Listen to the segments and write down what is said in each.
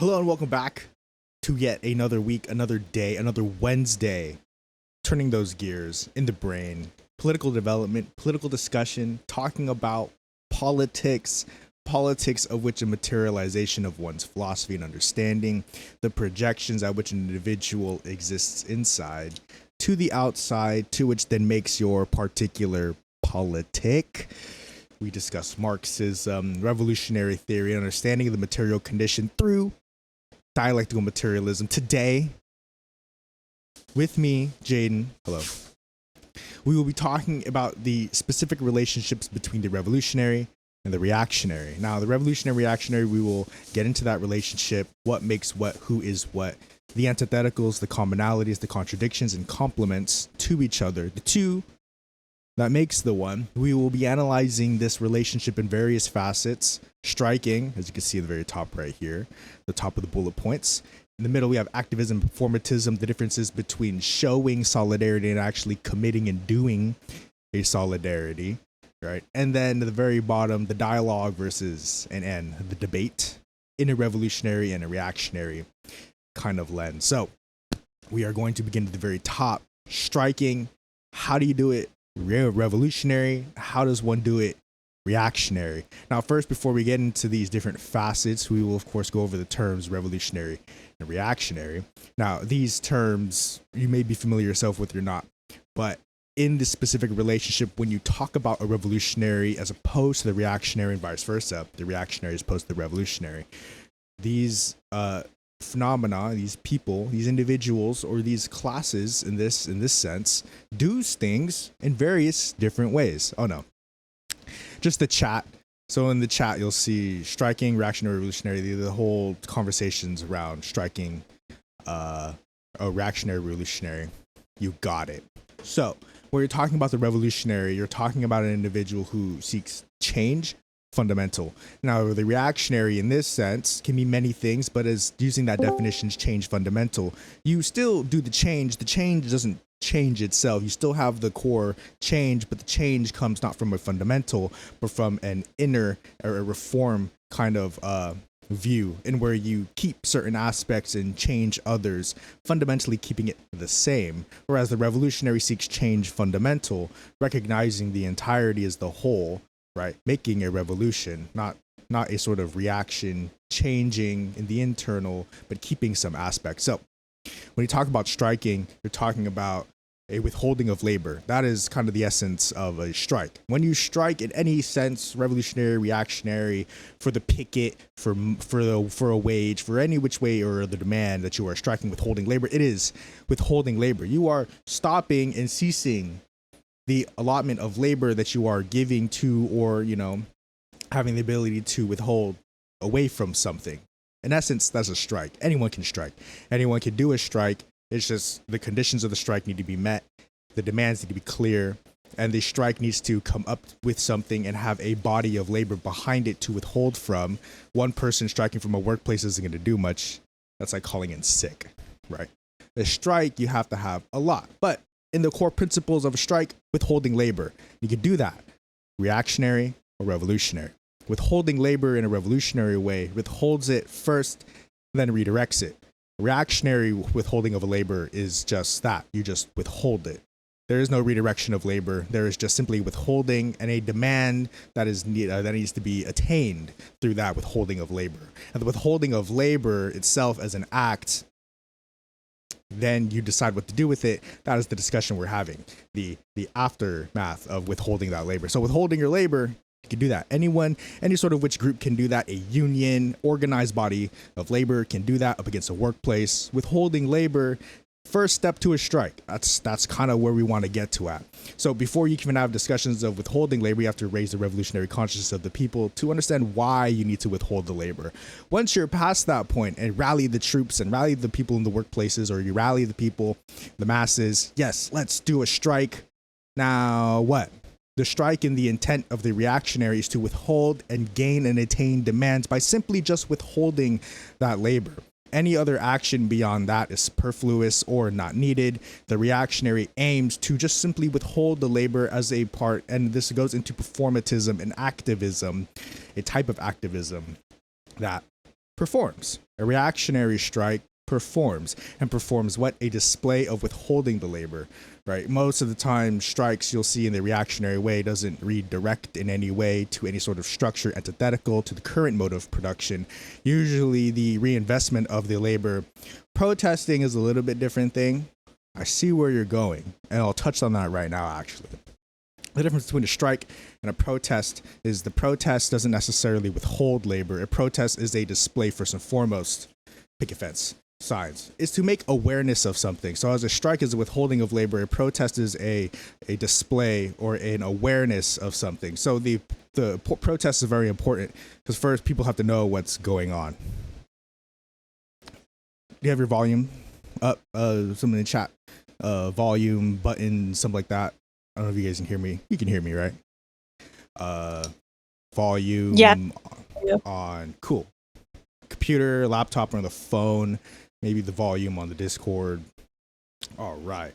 Hello and welcome back to yet another week, another day, another Wednesday. Turning those gears in the brain, political development, political discussion, talking about politics, politics of which a materialization of one's philosophy and understanding, the projections at which an individual exists inside to the outside, to which then makes your particular politic. We discuss Marxism, revolutionary theory, and understanding of the material condition through dialectical materialism. Today, with me, Jaden, hello, we will be talking about the specific relationships between the revolutionary and the reactionary. Now, the revolutionary reactionary, we will get into that relationship, what makes what, who is what, the antitheticals, the commonalities, the contradictions, and complements to each other, the two that makes the one. We will be analyzing this relationship in various facets, striking, as you can see at the very top right here, the top of the bullet points. In the middle, we have activism, performatism, the differences between showing solidarity and actually committing and doing a solidarity, right? And then at the very bottom, the dialogue versus the debate in a revolutionary and a reactionary kind of lens. So we are going to begin at the very top, striking. How do you do it? Revolutionary. How does one do it reactionary? Now, first, before we get into these different facets, we will of course go over the terms revolutionary and reactionary. Now, these terms you may be familiar yourself with or not, but in this specific relationship, when you talk about a revolutionary as opposed to the reactionary and vice versa, the reactionary as opposed to the revolutionary, these phenomena, these people, these individuals, or these classes in this sense, do things in various different ways. Oh no, just the chat. So in the chat, you'll see striking, reactionary, revolutionary. The whole conversations around striking, reactionary, revolutionary. You got it. So when you're talking about the revolutionary, you're talking about an individual who seeks change. Fundamental. Now, the reactionary in this sense can mean many things, but as using that definition, change fundamental, you still do the change. The change doesn't change itself. You still have the core change, but the change comes not from a fundamental, but from an inner or a reform kind of view, in where you keep certain aspects and change others, fundamentally keeping it the same. Whereas the revolutionary seeks change fundamental, recognizing the entirety as the whole, right? Making a revolution, not a sort of reaction, changing in the internal, but keeping some aspects. So when you talk about striking, you're talking about a withholding of labor. That is kind of the essence of a strike. When you strike in any sense, revolutionary, reactionary, for the picket, for a wage, for any which way or the demand that you are striking, withholding labor, it is withholding labor. You are stopping and ceasing the allotment of labor that you are giving to, or, having the ability to withhold away from something. In essence, that's a strike. Anyone can strike. Anyone can do a strike. It's just the conditions of the strike need to be met. The demands need to be clear. And the strike needs to come up with something and have a body of labor behind it to withhold from. One person striking from a workplace isn't going to do much. That's like calling in sick, right? The strike, you have to have a lot. But in the core principles of a strike, withholding labor, you can do that. Reactionary or revolutionary. Withholding labor in a revolutionary way withholds it first, then redirects it. Reactionary withholding of a labor is just that. You just withhold it. There is no redirection of labor. There is just simply withholding and a demand that needs to be attained through that withholding of labor. And the withholding of labor itself as an act, then you decide what to do with it. That is the discussion we're having, the aftermath of withholding that labor. So withholding your labor, you can do that. Anyone, any sort of which group can do that. A union, organized body of labor can do that up against a workplace. Withholding labor, first step to a strike. That's kind of where we want to get to at. So before you can even have discussions of withholding labor, you have to raise the revolutionary consciousness of the people to understand why you need to withhold the labor. Once you're past that point and rally the troops and rally the people in the workplaces, or you rally the people, the masses, yes, let's do a strike. Now what? The strike in the intent of the reactionary is to withhold and gain and attain demands by simply just withholding that labor. Any other action beyond that is superfluous or not needed. The reactionary aims to just simply withhold the labor as a part, and this goes into performatism and activism, a type of activism that performs. A reactionary strike performs, and performs what? A display of withholding the labor, right? Most of the time, strikes you'll see in the reactionary way doesn't redirect in any way to any sort of structure antithetical to the current mode of production. Usually the reinvestment of the labor. Protesting is a little bit different thing. I see where you're going, and I'll touch on that right now, actually. The difference between a strike and a protest is the protest doesn't necessarily withhold labor. A protest is a display, first and foremost, picket fence, signs, is to make awareness of something. So as a strike is a withholding of labor, a protest is a display or an awareness of something. So the protest is very important because first people have to know what's going on. Do you have your volume up? Something in the chat, volume button, something like that. I don't know if you guys can hear me. You can hear me, right? Volume on. Cool. Computer, laptop, or on the phone. Maybe the volume on the Discord. All right.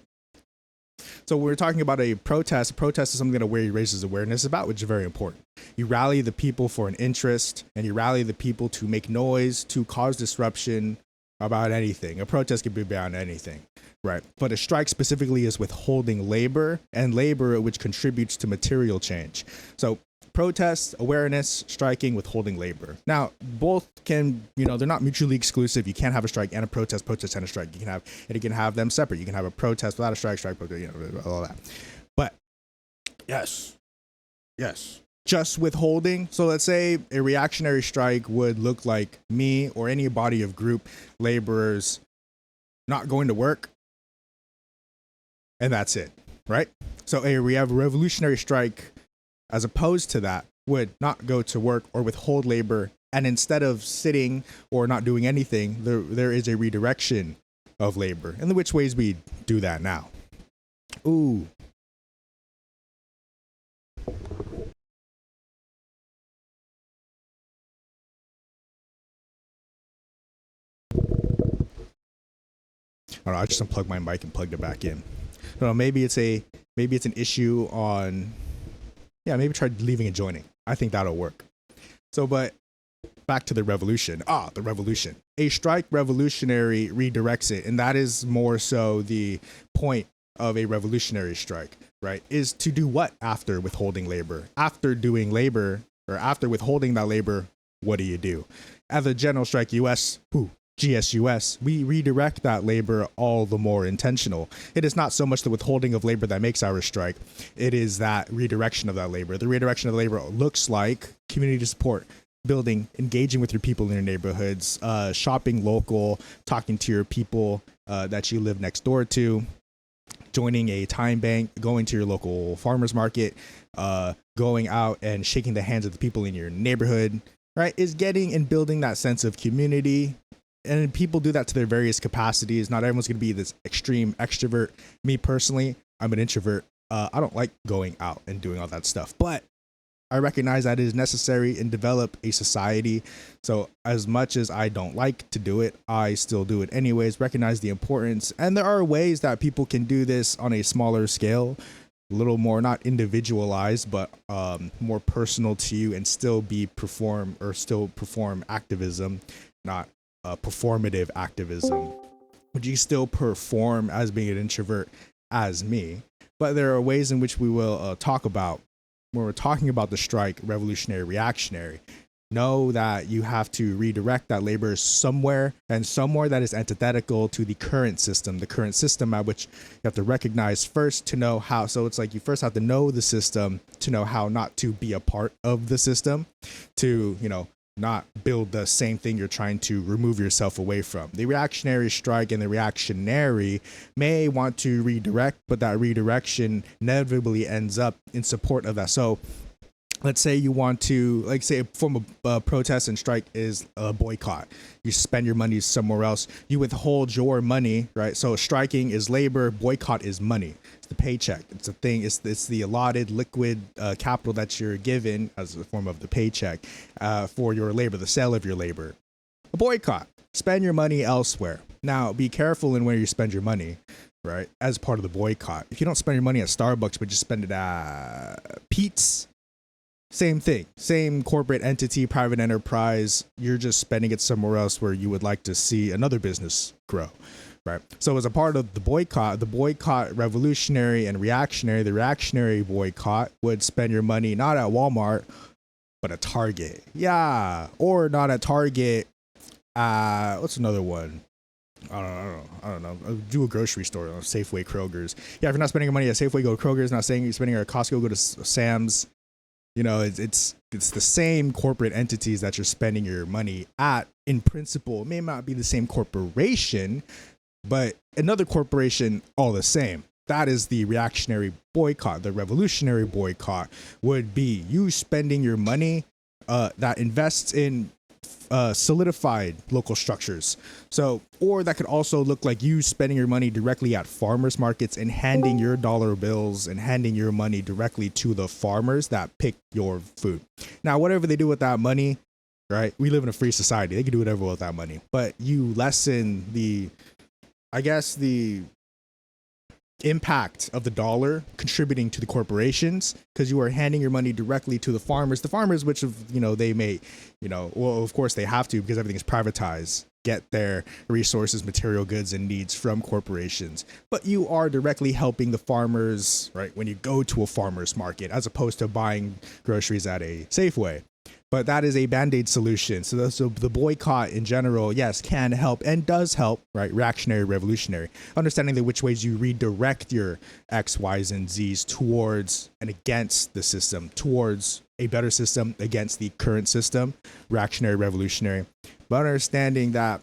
So we're talking about a protest. A protest is something that raises awareness about, which is very important. You rally the people for an interest, and you rally the people to make noise, to cause disruption about anything. A protest could be about anything, right? But a strike specifically is withholding labor, and labor which contributes to material change. So protest, awareness, striking, withholding labor. Now, both can, they're not mutually exclusive. You can't have a strike and a protest and a strike. You can have them separate. You can have a protest without a strike, protest, all that. But yes, just withholding. So let's say a reactionary strike would look like me or any body of group laborers not going to work, and that's it, right? So we have a revolutionary strike, as opposed to that, would not go to work or withhold labor, and instead of sitting or not doing anything, there is a redirection of labor. And which ways we do that now? Ooh. I don't know, I just unplugged my mic and plugged it back in. I don't know, maybe it's an issue on, maybe try leaving and joining. I think that'll work. So, but back to the revolution. The revolution. A strike revolutionary redirects it, and that is more so the point of a revolutionary strike, right? Is to do what after withholding labor? After doing labor, or after withholding that labor, what do? At the general strike GSUS, we redirect that labor all the more intentional. It is not so much the withholding of labor that makes our strike. It is that redirection of that labor. The redirection of the labor looks like community support, building, engaging with your people in your neighborhoods, shopping local, talking to your people that you live next door to, joining a time bank, going to your local farmer's market, going out and shaking the hands of the people in your neighborhood, right? Is getting and building that sense of community. And people do that to their various capacities. Not everyone's going to be this extreme extrovert. Me personally, I'm an introvert. I don't like going out and doing all that stuff, but I recognize that it is necessary and develop a society. So as much as I don't like to do it, I still do it anyways, recognize the importance. And there are ways that people can do this on a smaller scale, a little more, not individualized, but more personal to you, and still perform activism, not performative activism. Would you still perform as being an introvert as me? But there are ways in which we will talk about when we're talking about the strike, revolutionary, reactionary. Know that you have to redirect that labor somewhere, and somewhere that is antithetical to the current system at which you have to recognize first to know how. So it's like you first have to know the system to know how not to be a part of the system, to, not build the same thing you're trying to remove yourself away from. The reactionary strike and the reactionary may want to redirect, but that redirection inevitably ends up in support of that. So let's say you want to, like, say a form of protest and strike is a boycott. You spend your money somewhere else. You withhold your money, right? So striking is labor, boycott is money. It's the paycheck. It's a thing. It's the allotted liquid capital that you're given as a form of the paycheck for your labor, the sale of your labor. A boycott. Spend your money elsewhere. Now, be careful in where you spend your money, right? As part of the boycott. If you don't spend your money at Starbucks, but just spend it at Pete's, same thing, same corporate entity, private enterprise. You're just spending it somewhere else where you would like to see another business grow, right? So as a part of the boycott revolutionary and reactionary, the reactionary boycott would spend your money not at Walmart, but at Target. Yeah. Or not at Target. What's another one? I don't know. Do a grocery store, Safeway, Kroger's. Yeah, if you're not spending your money at Safeway, go to Kroger's. Not saying you're spending it at Costco, go to Sam's. You know, it's the same corporate entities that you're spending your money at. In principle, it may not be the same corporation, but another corporation, all the same. That is the reactionary boycott. The revolutionary boycott would be you spending your money that invests in solidified local structures. So, or that could also look like you spending your money directly at farmers markets and handing your dollar bills and handing your money directly to the farmers that pick your food. Now, whatever they do with that money, right? We live in a free society. They can do whatever with that money, but you lessen the impact of the dollar contributing to the corporations because you are handing your money directly to the farmers, which they may, well, of course they have to because everything is privatized, get their resources, material goods and needs from corporations. But you are directly helping the farmers, right? When you go to a farmer's market, as opposed to buying groceries at a Safeway. But that is a band-aid solution. So the boycott in general, yes, can help and does help, right? Reactionary, revolutionary. Understanding which ways you redirect your X, Ys, and Zs towards and against the system, towards a better system, against the current system, reactionary, revolutionary. But understanding that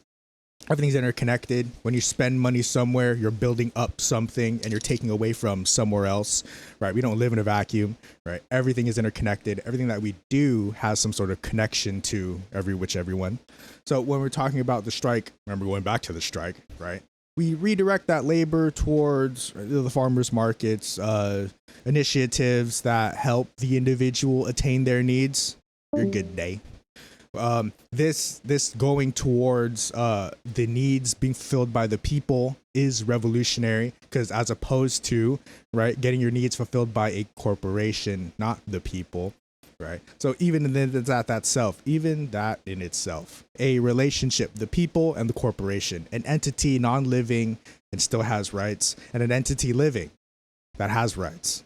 everything's interconnected. When you spend money somewhere, you're building up something and you're taking away from somewhere else, right? We don't live in a vacuum, right? Everything is interconnected. Everything that we do has some sort of connection to everyone. So when we're talking about the strike, remember going back to the strike, right? We redirect that labor towards the farmers markets, initiatives that help the individual attain their needs. Your good day. This going towards the needs being fulfilled by the people is revolutionary, because as opposed to, right, getting your needs fulfilled by a corporation, not the people, right? So even that in itself, a relationship, the people and the corporation, an entity non-living and still has rights, and an entity living that has rights,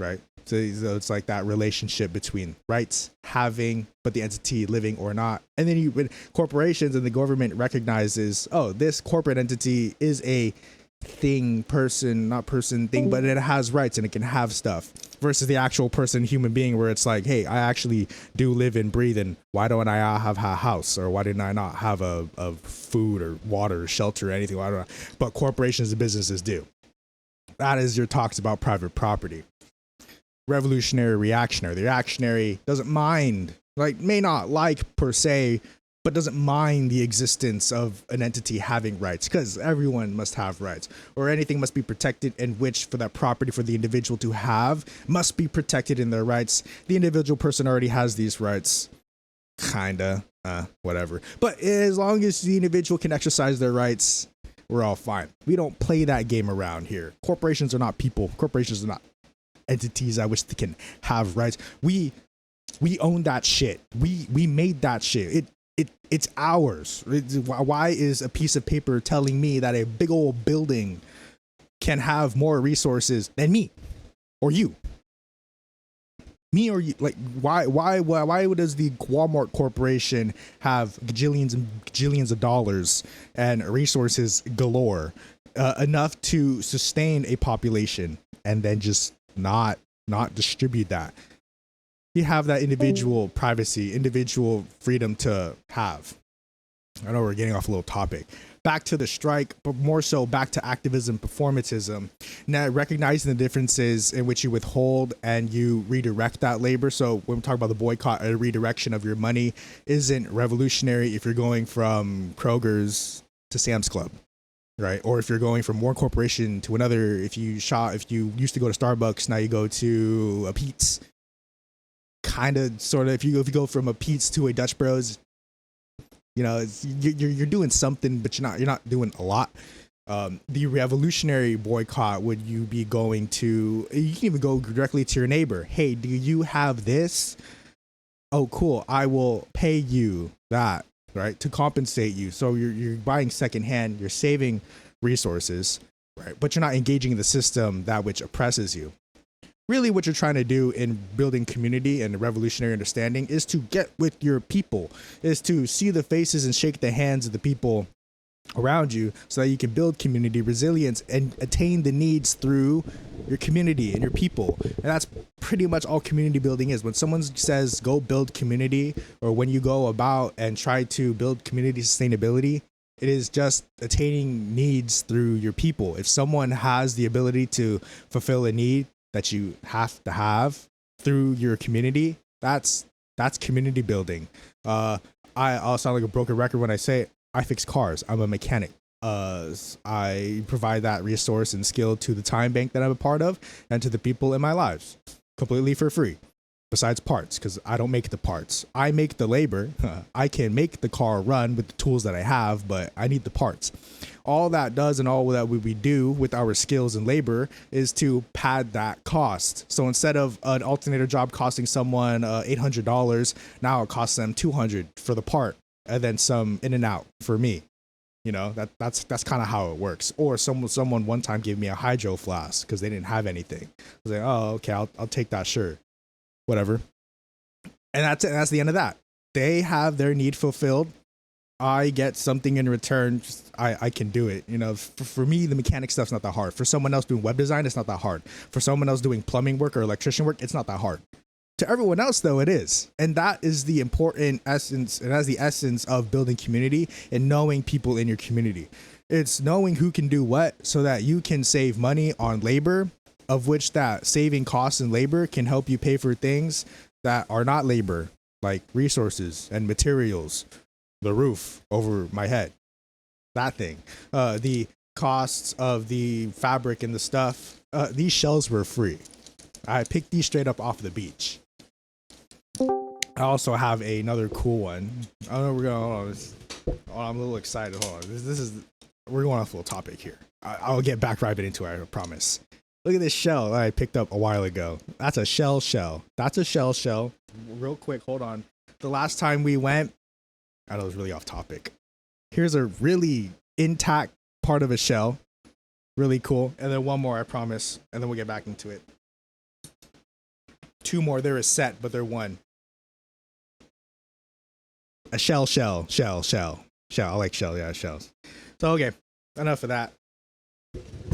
right? So it's like that relationship between rights having, but the entity living or not. And then when corporations and the government recognizes, oh, this corporate entity is a thing, person, not person, thing, but it has rights and it can have stuff, versus the actual person, human being, where it's like, hey, I actually do live and breathe, and why don't I have a house, or why didn't I not have a food or water or shelter or anything? Why don't I? But corporations and businesses do. That is your talks about private property. Revolutionary, reactionary. The reactionary doesn't mind, may not like per se, but doesn't mind the existence of an entity having rights, because everyone must have rights, or anything must be protected, in which for that property for the individual to have must be protected in their rights. The individual person already has these rights, whatever. But as long as the individual can exercise their rights, we're all fine. We don't play that game around here. Corporations are not people. Corporations are not entities I wish they can have rights. We own that shit. We made that shit. It's ours. Why is a piece of paper telling me that a big old building can have more resources than me or you? Me or you? Why does the Walmart Corporation have gajillions and gajillions of dollars and resources galore, enough to sustain a population, and then just not distribute that? You have that individual privacy, individual freedom to have. I know we're getting off a little topic. Back to the strike, but more so back to activism, performatism. Now, recognizing the differences in which you withhold and you redirect that labor. So when we talk about the boycott, a redirection of your money isn't revolutionary if you're going from Kroger's to Sam's Club, right? Or if you're going from one corporation to another. If you used to go to Starbucks, now you go to a Pete's. Kind of, sort of. If you go from a Pete's to a Dutch Bros, you're doing something, but you're not doing a lot. The revolutionary boycott, would you be going to? You can even go directly to your neighbor. Hey, do you have this? oh, cool, I will pay you that, right, to compensate you. So you're buying secondhand, you're saving resources, right? But you're not engaging in the system that which oppresses you. Really, what you're trying to do in building community and revolutionary understanding is to get with your people, is to see the faces and shake the hands of the people around you so that you can build community resilience and attain the needs through your community and your people. And that's pretty much all community building is. When someone says go build community, or when you go about and try to build community sustainability, it is just attaining needs through your people. If someone has the ability to fulfill a need that you have to have through your community, that's community building. I'll sound like a broken record when I say I fix cars. I'm a mechanic. I provide that resource and skill to the time bank that I'm a part of and to the people in my lives completely for free. Besides parts, because I don't make the parts. I make the labor. I can make the car run with the tools that I have, but I need the parts. All that does and all that we do with our skills and labor is to pad that cost. So instead of an alternator job costing someone $800, now it costs them $200 for the part, and then some in and out for me. You know, that's kind of how it works. Or someone one time gave me a hydro flask because they didn't have anything. I was like, oh, okay, I'll take that, sure. Whatever. And that's it. That's the end of that. They have their need fulfilled. I get something in return. I can do it. You know, for me, the mechanic stuff's not that hard. For someone else doing web design, it's not that hard. For someone else doing plumbing work or electrician work, it's not that hard. To everyone else, though, it is. And that is the important essence. And that's the essence of building community and knowing people in your community. It's knowing who can do what so that you can save money on labor, of which that saving costs and labor can help you pay for things that are not labor, like resources and materials, the roof over my head, that thing, the costs of the fabric and the stuff. These shells were free. I picked these straight up off the beach. I also have another cool one. I don't know, we're going. I'm a little excited. Hold on. This is, we're going off a little topic here. I'll get back right into it, I promise. Look at this shell that I picked up a while ago. That's a shell. That's a shell. Real quick, hold on. The last time we went, I know it was really off topic. Here's a really intact part of a shell. Really cool. And then one more, I promise. And then we'll get back into it. Two more. They're a set, but they're one. A shell. I like shell. Yeah, shells. So, okay. Enough of that.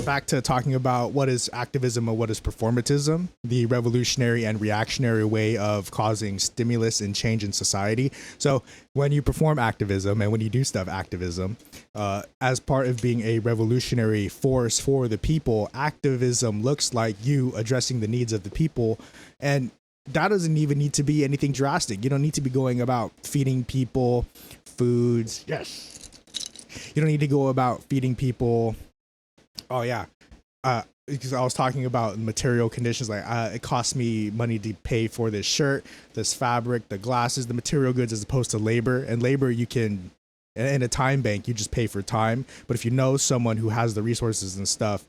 Back to talking about what is activism and what is performatism, the revolutionary and reactionary way of causing stimulus and change in society. So when you perform activism and when you do stuff activism, as part of being a revolutionary force for the people, activism looks like you addressing the needs of the people. And that doesn't even need to be anything drastic. You don't need to be going about feeding people foods. Yes. You don't need to go about feeding people. Oh yeah, because I was talking about material conditions. Like it costs me money to pay for this shirt, this fabric, the glasses, the material goods, as opposed to labor. And labor, you can, in a time bank, you just pay for time. But if you know someone who has the resources and stuff,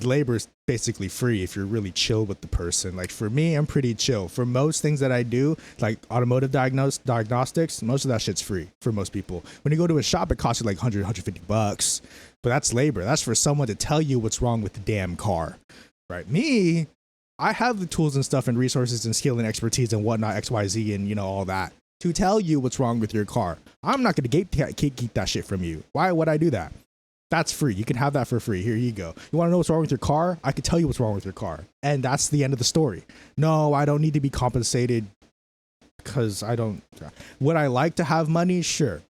labor is basically free if you're really chill with the person. Like for me, I'm pretty chill. For most things that I do, like automotive diagnostics, most of that shit's free for most people. When you go to a shop, it costs you like $100-$150. But that's labor. That's for someone to tell you what's wrong with the damn car, right? Me, I have the tools and stuff and resources and skill and expertise and whatnot, XYZ and, you know, all that to tell you what's wrong with your car. I'm not going to keep that shit from you. Why would I do that? That's free. You can have that for free. Here you go. You want to know what's wrong with your car? I can tell you what's wrong with your car. And that's the end of the story. No, I don't need to be compensated because I don't. Would I like to have money? Sure.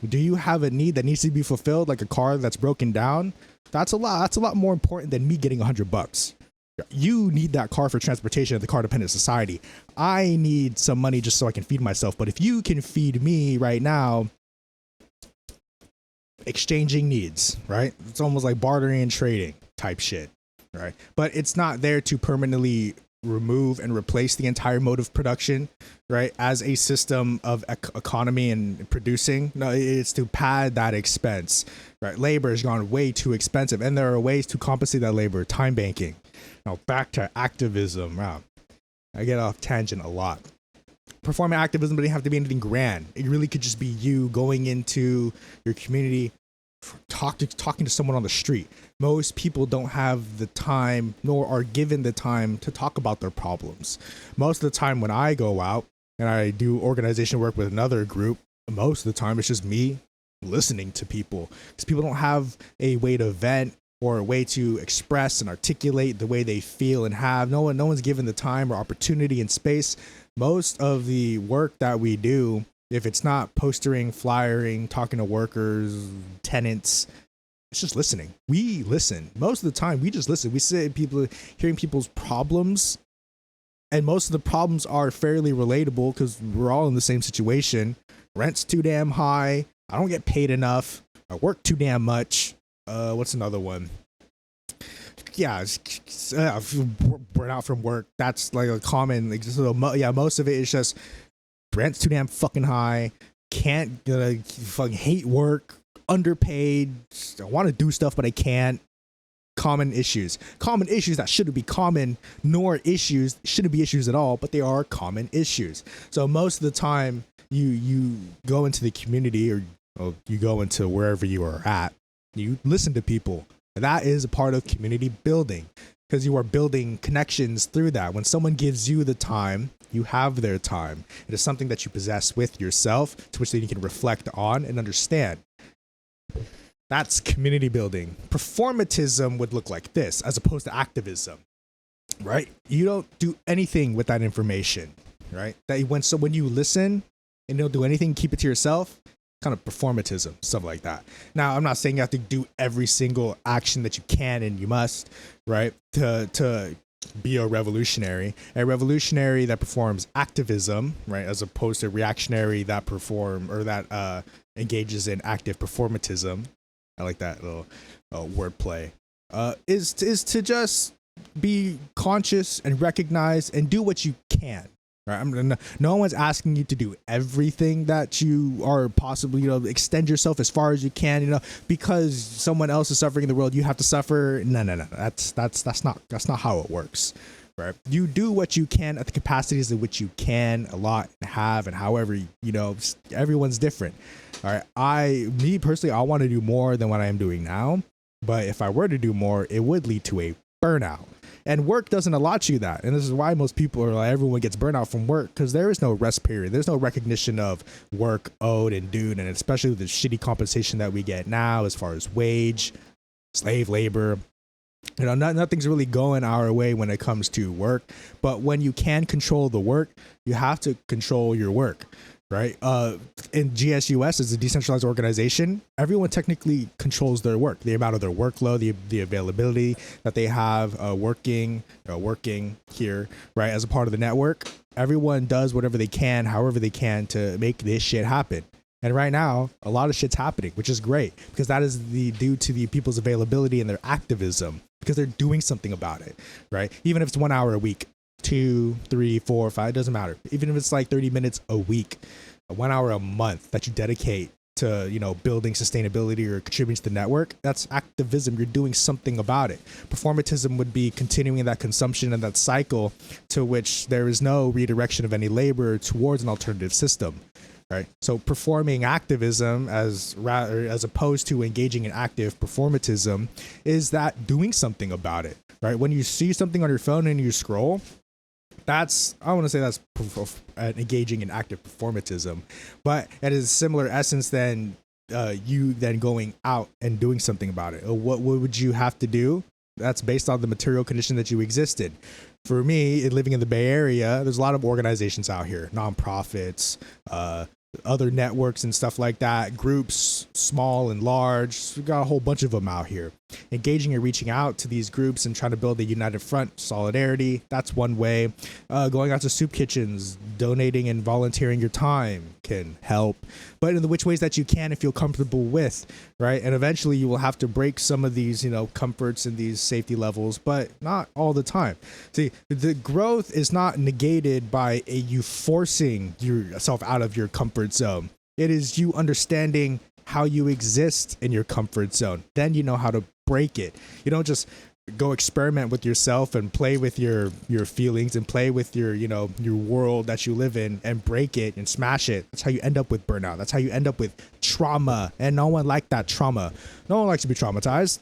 Do you have a need that needs to be fulfilled, like a car that's broken down? That's a lot more important than me getting $100. You need that car for transportation in the car dependent society. I need some money just so I can feed myself. But if you can feed me right now, exchanging needs, right? It's almost like bartering and trading type shit, right? But it's not there to permanently remove and replace the entire mode of production, right? As a system of economy and producing. No, it's to pad that expense, right? Labor has gone way too expensive, and there are ways to compensate that labor. Time banking. Now back to activism. Wow, I get off tangent a lot. Performing activism doesn't have to be anything grand. It really could just be you going into your community, talking to someone on the street. Most people don't have the time, nor are given the time to talk about their problems. Most of the time when I go out and I do organization work with another group, most of the time it's just me listening to people, because people don't have a way to vent or a way to express and articulate the way they feel and have. No one's given the time or opportunity and space. Most of the work that we do, if it's not postering, flyering, talking to workers, tenants, it's just listening. We listen. Most of the time, we just listen. We sit people hearing people's problems, and most of the problems are fairly relatable because we're all in the same situation. Rent's too damn high. I don't get paid enough. I work too damn much. What's another one? Yeah, burn out from work. That's like a common. Most of it is just rent's too damn fucking high. Can't fucking hate work. Underpaid. I want to do stuff, but I can't. Common issues that shouldn't be common, nor issues shouldn't be issues at all, but they are common issues. So most of the time, you go into the community or you go into wherever you are at. You listen to people. That is a part of community building, because you are building connections through that. When someone gives you the time, you have their time. It is something that you possess with yourself, to which then you can reflect on and understand. That's community building. Performatism would look like this, as opposed to activism, right? You don't do anything with that information, right? When you listen and don't do anything, keep it to yourself. Kind of performatism, stuff like that. Now, I'm not saying you have to do every single action that you can and you must, right? To be a revolutionary that performs activism, right, as opposed to reactionary that engages in active performatism. I like that little wordplay. Is to just be conscious and recognize and do what you can. Right? No one's asking you to do everything that you are possibly, extend yourself as far as you can, because someone else is suffering in the world, you have to suffer. No. That's not how it works. Right? You do what you can at the capacities in which you can, a lot, and have, and however, everyone's different. All right. Me personally, I want to do more than what I am doing now. But if I were to do more, it would lead to a burnout. And work doesn't allot you that. And this is why most people everyone gets burnout from work, because there is no rest period. There's no recognition of work owed and due, and especially the shitty compensation that we get now as far as wage, slave labor. Nothing's really going our way when it comes to work. But when you can control the work, you have to control your work. Right? In GSUS, as a decentralized organization, everyone technically controls their work, the amount of their workload, the availability that they have working here, right? As a part of the network, everyone does whatever they can, however they can, to make this shit happen. And right now, a lot of shit's happening, which is great, because that is due to the people's availability and their activism, because they're doing something about it, right? Even if it's 1 hour a week. 2, 3, 4, 5, it doesn't matter. Even if it's like 30 minutes a week, 1 hour a month that you dedicate to, building sustainability or contributing to the network, that's activism. You're doing something about it. Performatism would be continuing that consumption and that cycle to which there is no redirection of any labor towards an alternative system. Right. So performing activism as opposed to engaging in active performatism is that doing something about it. Right. When you see something on your phone and you scroll, I want to say that's engaging in active performatism, but it is a similar essence than you then going out and doing something about it. What would you have to do? That's based on the material condition that you exist in. For me, living in the Bay Area, there's a lot of organizations out here, nonprofits, other networks and stuff like that, groups, small and large. We've got a whole bunch of them out here. Engaging and reaching out to these groups and trying to build a united front, solidarity, that's one way. Going out to soup kitchens, donating and volunteering your time can help, but in the which ways that you can and feel comfortable with, right? And eventually you will have to break some of these, comforts and these safety levels, but not all the time. See, the growth is not negated by you forcing yourself out of your comfort zone. It is you understanding how you exist in your comfort zone. Then you know how to break it. You don't just go experiment with yourself and play with your feelings and play with your, you know, your world that you live in and break it and smash it. That's how you end up with burnout. That's how you end up with trauma. And no one likes that trauma. No one likes to be traumatized.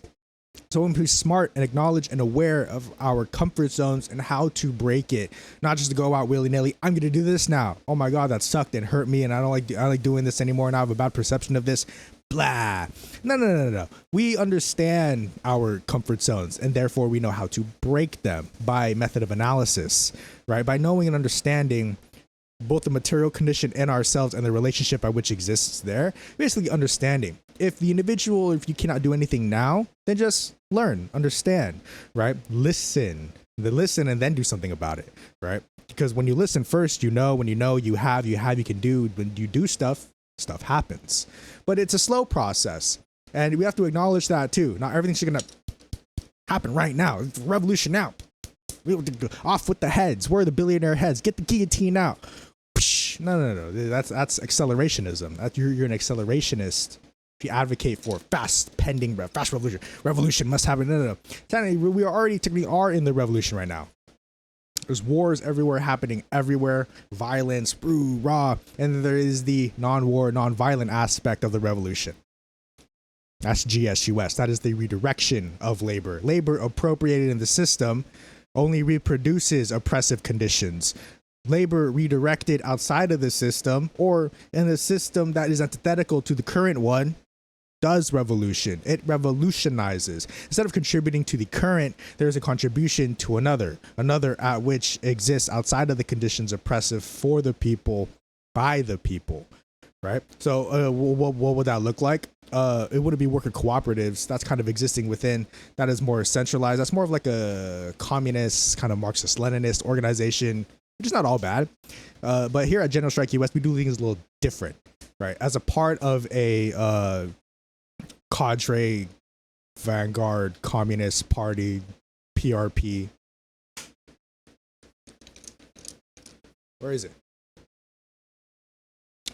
So we want to be smart and acknowledge and aware of our comfort zones and how to break it. Not just to go out willy-nilly. I'm going to do this now. Oh my God, that sucked and hurt me, and I like doing this anymore, and I have a bad perception of this. Blah. No. We understand our comfort zones, and therefore we know how to break them by method of analysis, right? By knowing and understanding both the material condition in ourselves and the relationship by which exists there. Basically understanding. If the individual, if you cannot do anything now, then just learn, understand, right? Listen and then do something about it, right? Because when you listen first, you know, when you know, you can do. When you do stuff happens. But it's a slow process. And we have to acknowledge that too. Not everything's going to happen right now. It's a revolution now. Off with the heads. Where are the billionaire heads? Get the guillotine out. No. That's accelerationism. You're an accelerationist. If you advocate for fast revolution. Revolution must happen. No. We technically are in the revolution right now. There's wars everywhere happening everywhere. Violence, rah. And there is the non-war, non-violent aspect of the revolution. That's GSUS. That is the redirection of labor. Labor appropriated in the system only reproduces oppressive conditions. Labor redirected outside of the system or in a system that is antithetical to the current one does revolution. It revolutionizes. Instead of contributing to the current, there's a contribution to another at which exists outside of the conditions oppressive for the people, by the people, right? So what would that look like? It wouldn't be worker cooperatives. That's kind of existing within. That is more centralized. That's more of like a communist, kind of Marxist-Leninist organization, which is not all bad. But here at General Strike US, we do things a little different, right? As a part of a cadre, vanguard, communist party, PRP. Where is it?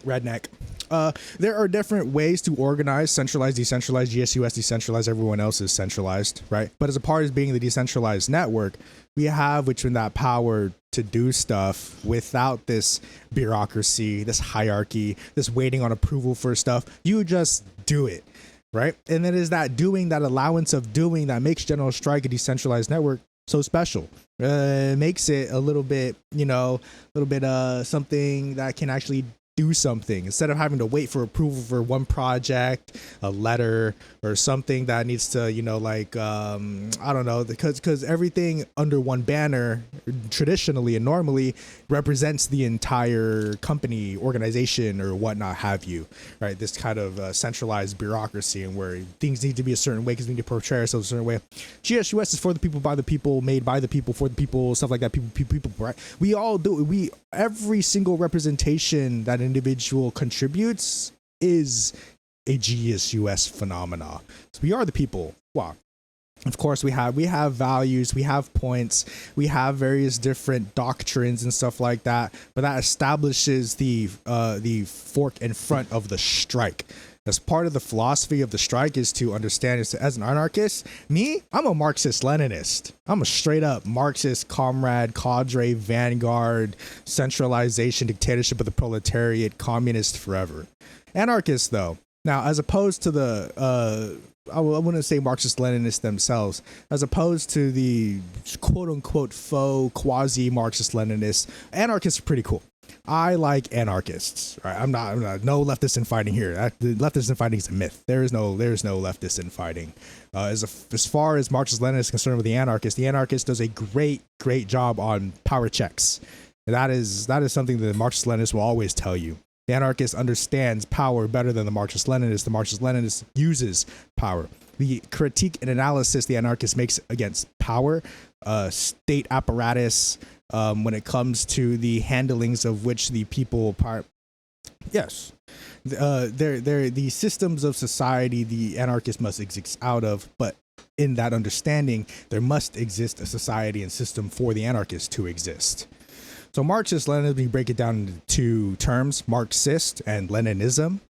Redneck. There are different ways to organize: centralized, decentralized, GSUS, decentralized, everyone else is centralized, right? But as a part of being the decentralized network, we have which that power to do stuff without this bureaucracy, this hierarchy, this waiting on approval for stuff. You just do it, right? And it is that doing, that allowance of doing, that makes General Strike a decentralized network so special. Makes it a little bit, something that can actually do something instead of having to wait for approval for one project, a letter, or something that needs to, I don't know, because everything under one banner traditionally and normally represents the entire company, organization, or whatnot have you, right? This kind of centralized bureaucracy and where things need to be a certain way because we need to portray ourselves a certain way. GSUS is for the people, by the people, made by the people, for the people, stuff like that. People, right? We all do. Every single representation that an individual contributes is a GSUS phenomena. So we are the people. Wow. Of course, we have values, we have points, we have various different doctrines and stuff like that. But that establishes the fork in front of the strike. As part of the philosophy of the strike is to understand as an anarchist, I'm a Marxist-Leninist. I'm a straight up Marxist, comrade, cadre, vanguard, centralization, dictatorship of the proletariat, communist forever. Anarchist, though. Now, as opposed to the, I wouldn't say Marxist-Leninists themselves, as opposed to the quote-unquote faux quasi-Marxist-Leninists, anarchists are pretty cool. I like anarchists, right? I'm not no leftist infighting here. Leftist infighting is a myth. There is no leftist infighting. As far as Marxist-Lenin is concerned with the anarchist does a great job on power checks. And that is something that the Marxist-Leninists will always tell you. The anarchist understands power better than the Marxist-Leninist. The Marxist-Leninist uses power. The critique and analysis the anarchist makes against power, state apparatus, when it comes to the handlings of which the people part. Yes, they're the systems of society the anarchist must exist out of, but in that understanding, there must exist a society and system for the anarchist to exist. So Marxist-Leninism, we break it down into two terms, Marxist and Leninism.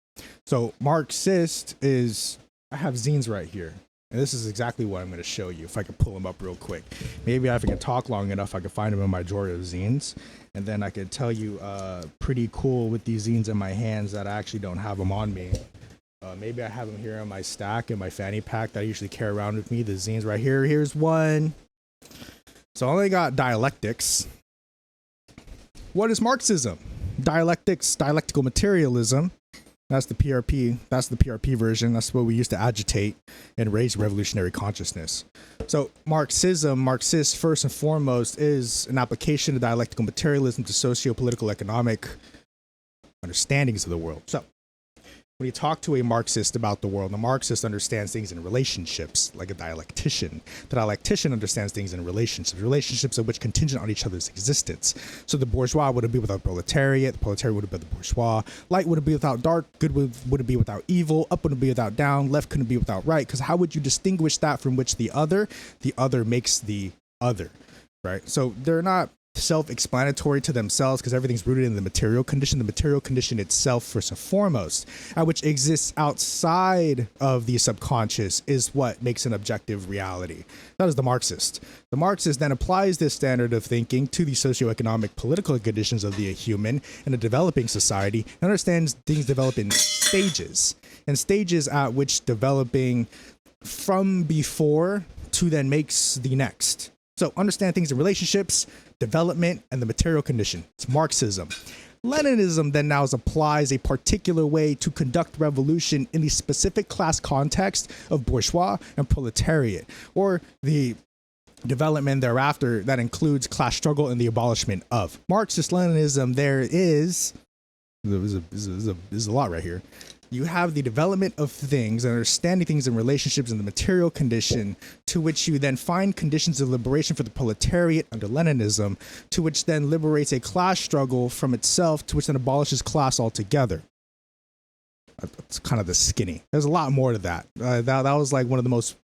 So Marxist is, I have zines right here. And this is exactly what I'm going to show you. If I can pull them up real quick, maybe if I can talk long enough, I can find them in my drawer of zines, and then I can tell you pretty cool with these zines in my hands that I actually don't have them on me. Maybe I have them here in my stack, in my fanny pack that I usually carry around with me. The zines right here. Here's one. So I only got dialectics. What is Marxism? Dialectics, dialectical materialism. That's the PRP. That's the PRP version. That's what we used to agitate and raise revolutionary consciousness. So Marxism, Marxist, first and foremost, is an application of dialectical materialism to socio-political economic understandings of the world. So when you talk to a Marxist about the world, the Marxist understands things in relationships, like a dialectician. The dialectician understands things in relationships, relationships of which contingent on each other's existence. So the bourgeois wouldn't be without proletariat, the proletariat wouldn't be without the bourgeois, light wouldn't be without dark, good wouldn't be without evil, up wouldn't be without down, left couldn't be without right, because how would you distinguish that from which the other makes the other, right? So they're not self-explanatory to themselves because everything's rooted in the material condition itself first and foremost, which exists outside of the subconscious, is what makes an objective reality. That is the Marxist. The Marxist then applies this standard of thinking to the socioeconomic political conditions of the human in a developing society and understands things develop in stages, and stages at which developing from before to then makes the next. So understand things in relationships, development, and the material condition. It's Marxism. Leninism then now applies a particular way to conduct revolution in the specific class context of bourgeois and proletariat, or the development thereafter that includes class struggle and the abolishment of. Marxist-Leninism, there's a lot right here. You have the development of things and understanding things in relationships and the material condition, to which you then find conditions of liberation for the proletariat under Leninism, to which then liberates a class struggle from itself, to which then abolishes class altogether. That's kind of the skinny. There's a lot more to that. That was like one of the most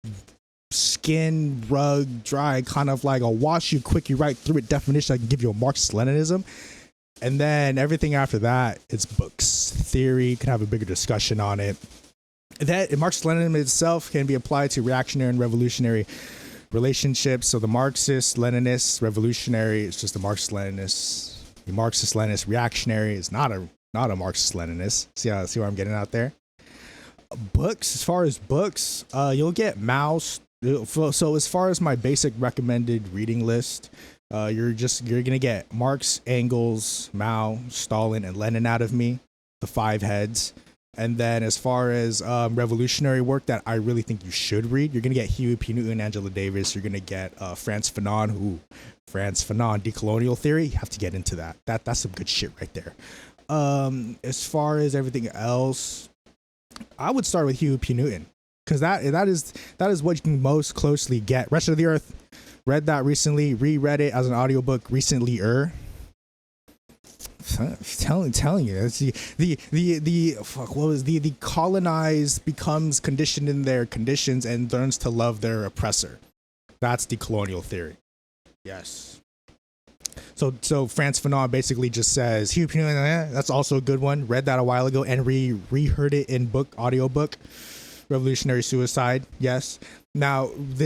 skin, rug, dry, kind of like a wash you quick, you right through it definition I can give you a Marxist-Leninism. And then everything after that, it's books, theory, can have a bigger discussion on it. That Marxist-Leninism itself can be applied to reactionary and revolutionary relationships. So the Marxist-Leninist revolutionary is just a Marxist-Leninist. The Marxist-Leninist reactionary is not a Marxist-Leninist. See where I'm getting out there? Books, as far as books, you'll get Mao's. So as far as my basic recommended reading list, you're gonna get Marx, Engels, Mao, Stalin, and Lenin out of me, the 5 heads. And then as far as revolutionary work that I really think you should read, you're gonna get Huey P. Newton, Angela Davis. You're gonna get Frantz Fanon. Frantz Fanon, decolonial theory. You have to get into that. That's some good shit right there. As far as everything else, I would start with Huey P. Newton, because that is what you can most closely get. Wretched of the Earth. Read that recently, reread it as an audiobook recently. Telling you, it's the colonized becomes conditioned in their conditions and learns to love their oppressor. That's decolonial theory. Yes. So Frantz Fanon basically just says, that's also a good one. Read that a while ago and reheard it in audiobook. Revolutionary Suicide. Yes. Now what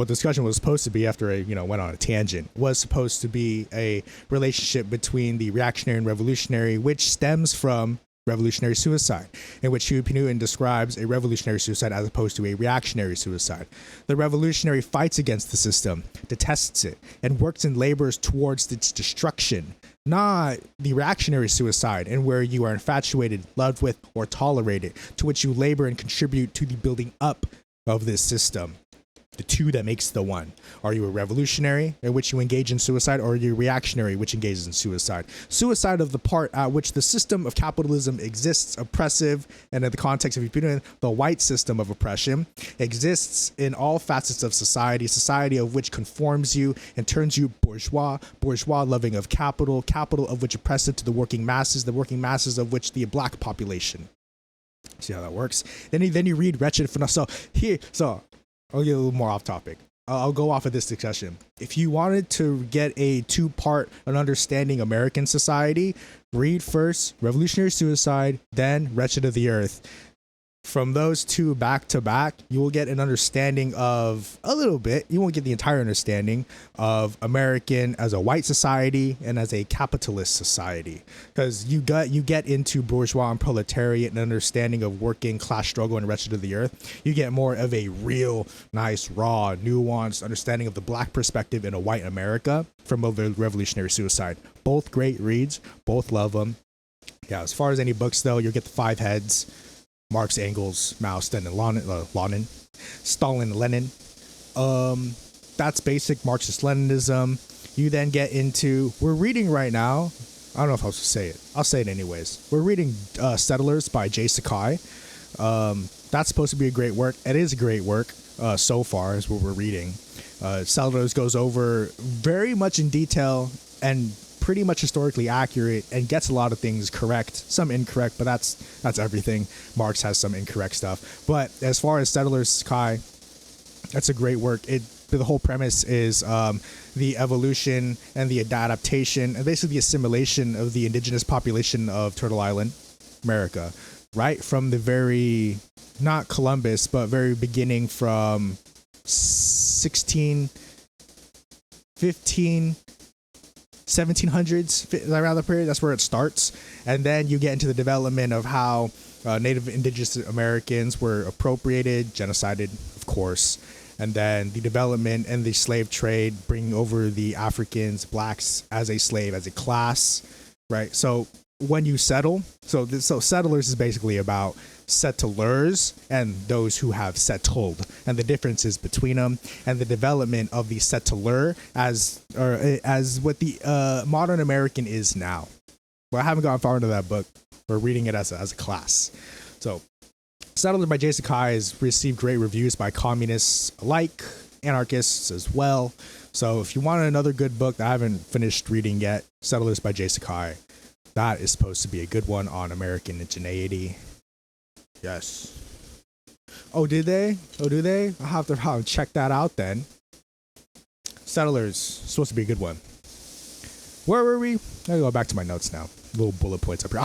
discussion was supposed to be, after I went on a tangent, was supposed to be a relationship between the reactionary and revolutionary, which stems from revolutionary suicide, in which Huey P. Newton describes a revolutionary suicide as opposed to a reactionary suicide. The revolutionary fights against the system, detests it, and works and labors towards its destruction. Not the reactionary suicide, in where you are infatuated, loved with, or tolerated, to which you labor and contribute to the building up of this system. The two that makes the one. Are you a revolutionary, in which you engage in suicide, or are you reactionary, which engages in suicide? Suicide of the part at which the system of capitalism exists, oppressive, and in the context of the white system of oppression, exists in all facets of society of which conforms you and turns you bourgeois loving of capital of which oppressive to the working masses of which the black population. See how that works? Then you read Wretched Fanon. So I'll get a little more off topic. I'll go off of this discussion. If you wanted to get a 2-part on understanding American society, read first Revolutionary Suicide, then Wretched of the Earth. From those two back to back, you will get an understanding of a little bit. You won't get the entire understanding of American as a white society and as a capitalist society, because you get into bourgeois and proletariat and understanding of working class struggle and wretched of the earth. You get more of a real nice, raw, nuanced understanding of the black perspective in a white America from the Revolutionary Suicide. Both great reads, both love them. Yeah, as far as any books though, you'll get the Five Heads. Marx, Engels, Mao, Stalin, Lenin. That's basic Marxist Leninism. You then get into, we're reading right now, I don't know if I'll say it. I'll say it anyways. We're reading Settlers by Jay Sakai. That's supposed to be a great work. It is a great work so far is what we're reading. Settlers goes over very much in detail and pretty much historically accurate and gets a lot of things correct, some incorrect, but that's everything. Marx has some incorrect stuff. But as far as Settlers Kai, that's a great work. The whole premise is the evolution and the adaptation and basically the assimilation of the indigenous population of Turtle Island, America, right from the very, not Columbus, but very beginning from 1700s, around the period. That's where it starts. And then you get into the development of how Native Indigenous Americans were appropriated, genocided, of course. And then the development and the slave trade, bringing over the Africans, blacks as a slave, as a class, right? So when you settle, so settlers is basically about settlers and those who have settled and the differences between them and the development of the settler as what the modern American is now. Well, I haven't gotten far into that book. We're reading it as a class. So Settlers by Jay Sakai has received great reviews by communists alike, anarchists as well. So if you want another good book that I haven't finished reading yet, Settlers by Jay Sakai, that is supposed to be a good one on American ingenuity. Yes. Oh, did they? Oh, do they? I'll have to check that out then. Settlers, supposed to be a good one. Where were we? I'll go back to my notes now. Little bullet points up here.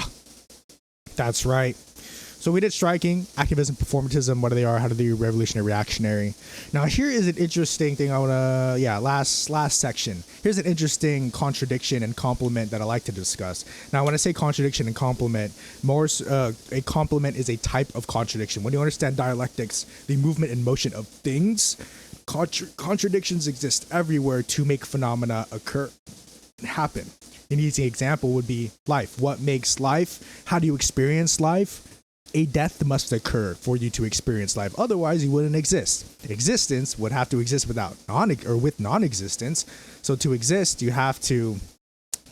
That's right. So we did striking, activism, performatism, what they are, how do they do revolutionary, reactionary. Now here is an interesting thing I want to, last section. Here's an interesting contradiction and complement that I like to discuss. Now when I say contradiction and complement, a complement is a type of contradiction. When you understand dialectics, the movement and motion of things, contradictions exist everywhere to make phenomena occur and happen. An easy example would be life. What makes life? How do you experience life? A death must occur for you to experience life. Otherwise, you wouldn't exist. Existence would have to exist with non-existence. So to exist, you have to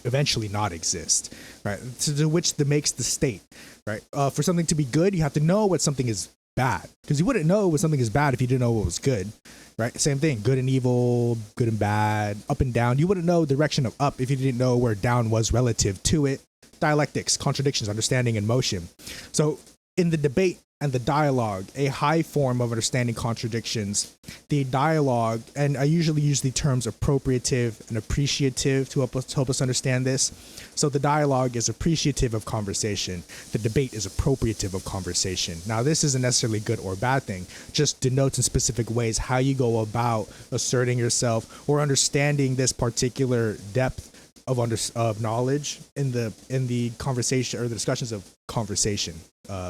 eventually not exist, right? To which makes the state, right? For something to be good, you have to know what something is bad, because you wouldn't know what something is bad if you didn't know what was good, right? Same thing, good and evil, good and bad, up and down. You wouldn't know the direction of up if you didn't know where down was relative to it. Dialectics, contradictions, understanding, and motion. So in the debate and the dialogue, a high form of understanding contradictions, the dialogue, and I usually use the terms appropriative and appreciative to help us understand this. So the dialogue is appreciative of conversation. The debate is appropriative of conversation. Now, this isn't necessarily good or bad thing, just denotes in specific ways how you go about asserting yourself or understanding this particular depth of knowledge in the conversation or the discussions of conversation,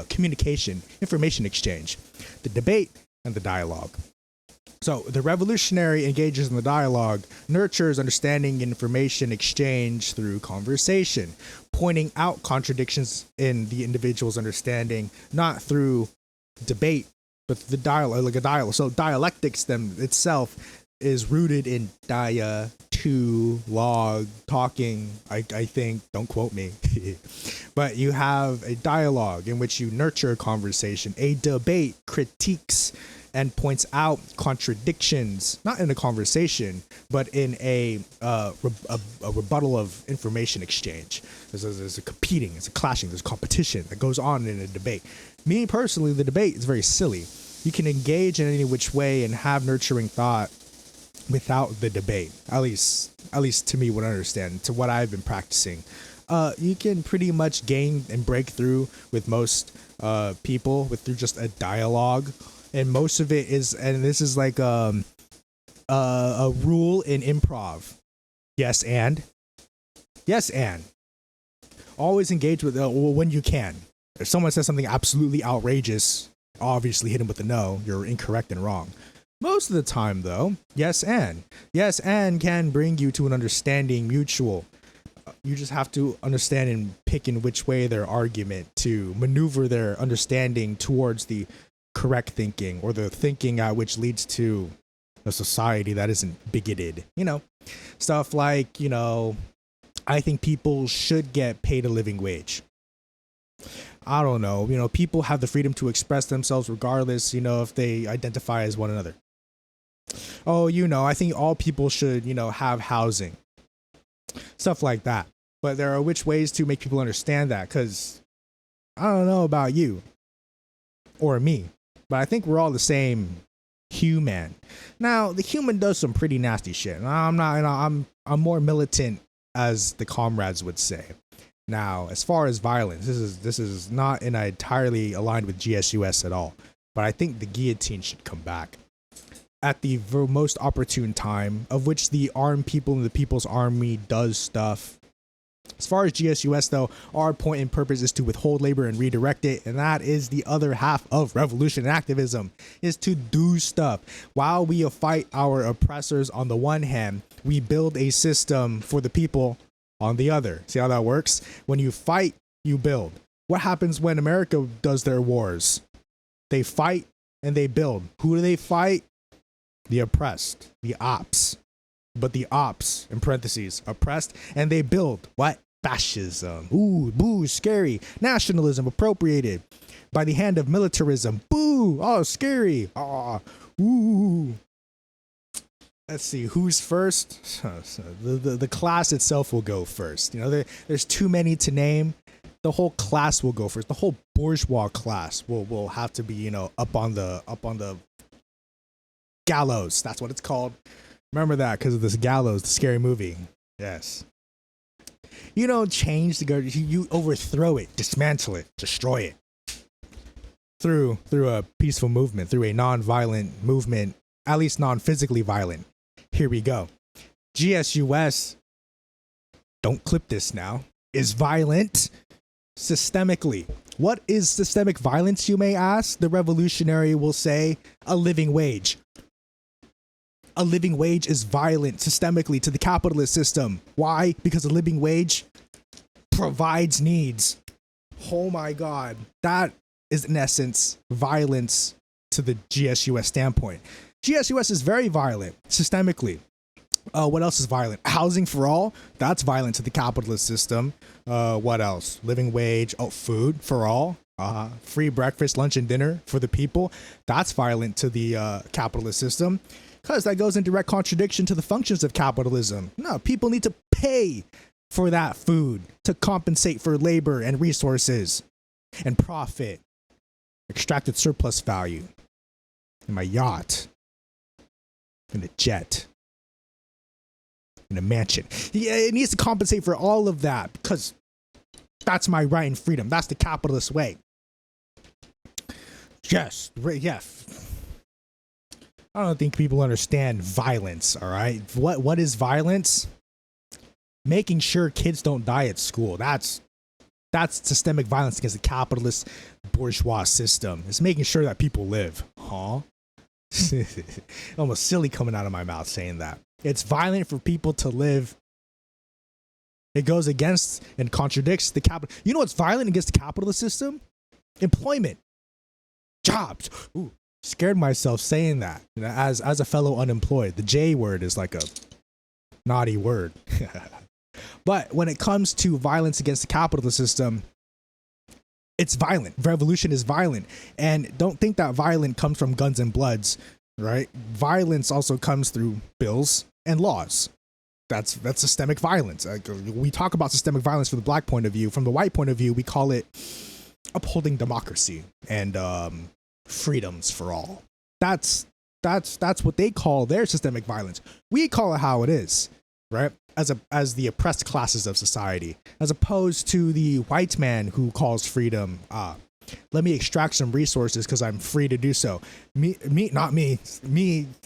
communication, information exchange, the debate, and the dialogue. So the revolutionary engages in the dialogue, nurtures understanding and information exchange through conversation, pointing out contradictions in the individual's understanding, not through debate, but the dialogue, like a dialogue. So dialectics itself is rooted in dialogue, talking, I think, don't quote me. But you have a dialogue in which you nurture a conversation. A debate critiques and points out contradictions, not in a conversation, but in a rebuttal of information exchange. There's a competing, there's a clashing, there's competition that goes on in a debate. Me personally, the debate is very silly. You can engage in any which way and have nurturing thought without the debate, at least to me, what I understand, to what I've been practicing. you can pretty much gain and break through with most people with through just a dialogue, and most of it is, and this is like a rule in improv. Yes, and always engage with when you can. If someone says something absolutely outrageous, obviously hit him with a no. You're incorrect and wrong. Most of the time, though, yes and can bring you to an understanding mutual. You just have to understand and pick in which way their argument to maneuver their understanding towards the correct thinking, or the thinking which leads to a society that isn't bigoted. Stuff like, I think people should get paid a living wage. I don't know. People have the freedom to express themselves regardless, if they identify as one another. Oh, I think all people should, have housing. Stuff like that. But there are which ways to make people understand that, because I don't know about you or me, but I think we're all the same human. Now, the human does some pretty nasty shit. I'm more militant, as the comrades would say. Now, as far as violence, this is not entirely aligned with GSUS at all, but I think the guillotine should come back at the most opportune time, of which the armed people in the People's Army does stuff. As far as GSUS, though, our point and purpose is to withhold labor and redirect it, and that is the other half of revolution and activism, is to do stuff. While we fight our oppressors on the one hand, we build a system for the people on the other. See how that works? When you fight, you build. What happens when America does their wars? They fight and they build. Who do they fight? The oppressed, the ops. But the ops, in parentheses, oppressed, and they build what? Fascism. Ooh, boo, scary. Nationalism appropriated by the hand of militarism. Boo, oh, scary. Ah, ooh. Let's see, who's first? The class itself will go first. There's too many to name. The whole class will go first. The whole bourgeois class will have to be, up on the gallows. That's what it's called. Remember that, because of this Gallows, the scary movie. Yes. You don't change the government. You overthrow it, dismantle it, destroy it. Through a peaceful movement, through a non-violent movement, at least non-physically violent. Here we go. GSUS, don't clip this now, is violent systemically. What is systemic violence, you may ask? The revolutionary will say a living wage. A living wage is violent systemically to the capitalist system. Why? Because a living wage provides needs. Oh my God. That is, in essence, violence to the GSUS standpoint. GSUS is very violent systemically. What else is violent? Housing for all. That's violent to the capitalist system. What else? Living wage. Oh, food for all. Free breakfast, lunch, and dinner for the people. That's violent to the capitalist system. Because that goes in direct contradiction to the functions of capitalism. No, people need to pay for that food to compensate for labor and resources and profit. Extracted surplus value in my yacht, in a jet, in a mansion. Yeah, it needs to compensate for all of that, because that's my right and freedom. That's the capitalist way. Yes, yeah. I don't think people understand violence, all right? What is violence? Making sure kids don't die at school. That's systemic violence against the capitalist bourgeois system. It's making sure that people live. Huh? Almost silly coming out of my mouth saying that. It's violent for people to live. It goes against and contradicts the capital. You know what's violent against the capitalist system? Employment. Jobs. Ooh. Scared myself saying that, as a fellow unemployed. The J word is like a naughty word. But when it comes to violence against the capitalist system, it's violent. Revolution is violent. And don't think that violence comes from guns and bloods, right? Violence also comes through bills and laws. That's systemic violence. We talk about systemic violence from the black point of view. From the white point of view, we call it upholding democracy and freedoms for all. That's what they call their systemic violence. We call it how it is, right? as the oppressed classes of society, as opposed to the white man who calls freedom, let me extract some resources because I'm free to do so. Me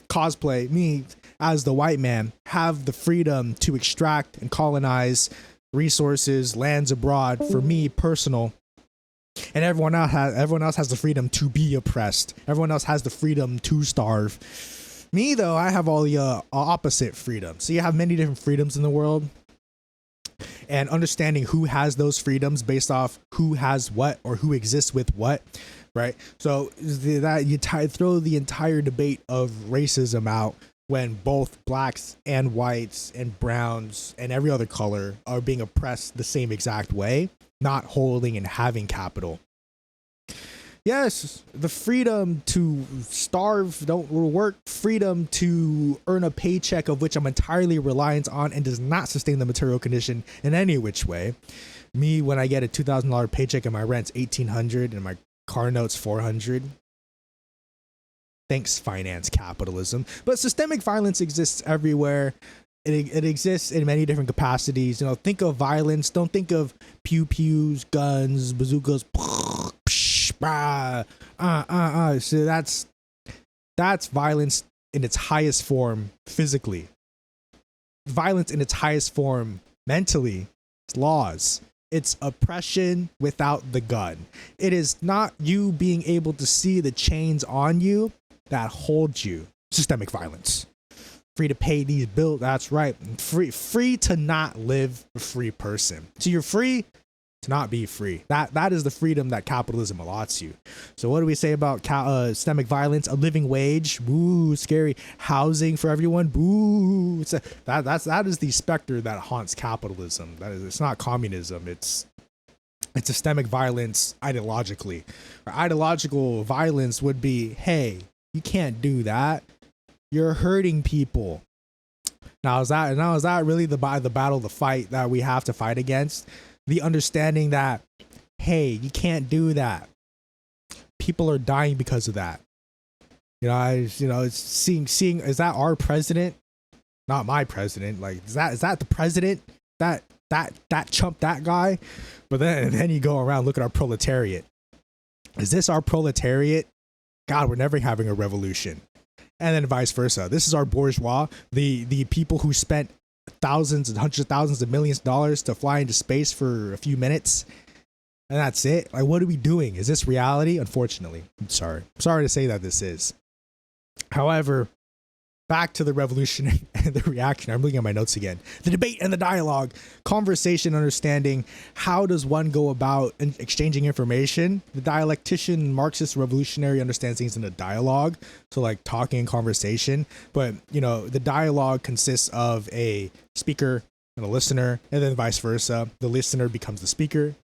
cosplay, me as the white man have the freedom to extract and colonize resources, lands abroad for me personal. And everyone else has the freedom to be oppressed. Everyone else has the freedom to starve. Me, though, I have all the opposite freedom. So you have many different freedoms in the world. And understanding who has those freedoms based off who has what or who exists with what, right? So that you throw the entire debate of racism out when both blacks and whites and browns and every other color are being oppressed the same exact way, not holding and having capital. Yes, the freedom to starve, don't work, freedom to earn a paycheck of which I'm entirely reliant on and does not sustain the material condition in any which way. Me, when I get a $2,000 paycheck and my rent's $1,800 and my car note's $400. Thanks, finance capitalism. But systemic violence exists everywhere. It exists in many different capacities. You know, think of violence. Don't think of pew-pews, guns, bazookas. So that's violence in its highest form physically. Violence in its highest form mentally. It's laws. It's oppression without the gun. It is not you being able to see the chains on you that hold you. Systemic violence. Free to pay these bills. That's right. Free to not live a free person. So you're free to not be free. That is the freedom that capitalism allots you. So what do we say about systemic violence? A living wage. Boo, scary. Housing for everyone. Boo. That is the specter that haunts capitalism. It's not communism. It's systemic violence ideologically. Ideological violence would be, hey, you can't do that. You're hurting people. Now is that really the battle, the fight that we have to fight against? The understanding that, hey, you can't do that. People are dying because of that. It's seeing. Is that our president? Not my president. Like, is that the president? That chump, that guy. But then you go around, look at our proletariat. Is this our proletariat? God, we're never having a revolution. And then vice versa. This is our bourgeois, the people who spent thousands and hundreds of thousands of millions of dollars to fly into space for a few minutes. And that's it. Like, what are we doing? Is this reality? Unfortunately. I'm sorry to say that this is. However, back to the revolution and the reaction. I'm looking at my notes again. The debate and the dialogue, conversation, understanding. How does one go about exchanging information? The dialectician, Marxist revolutionary understands things in a dialogue. So like talking and conversation. But, the dialogue consists of a speaker and a listener, and then vice versa. The listener becomes the speaker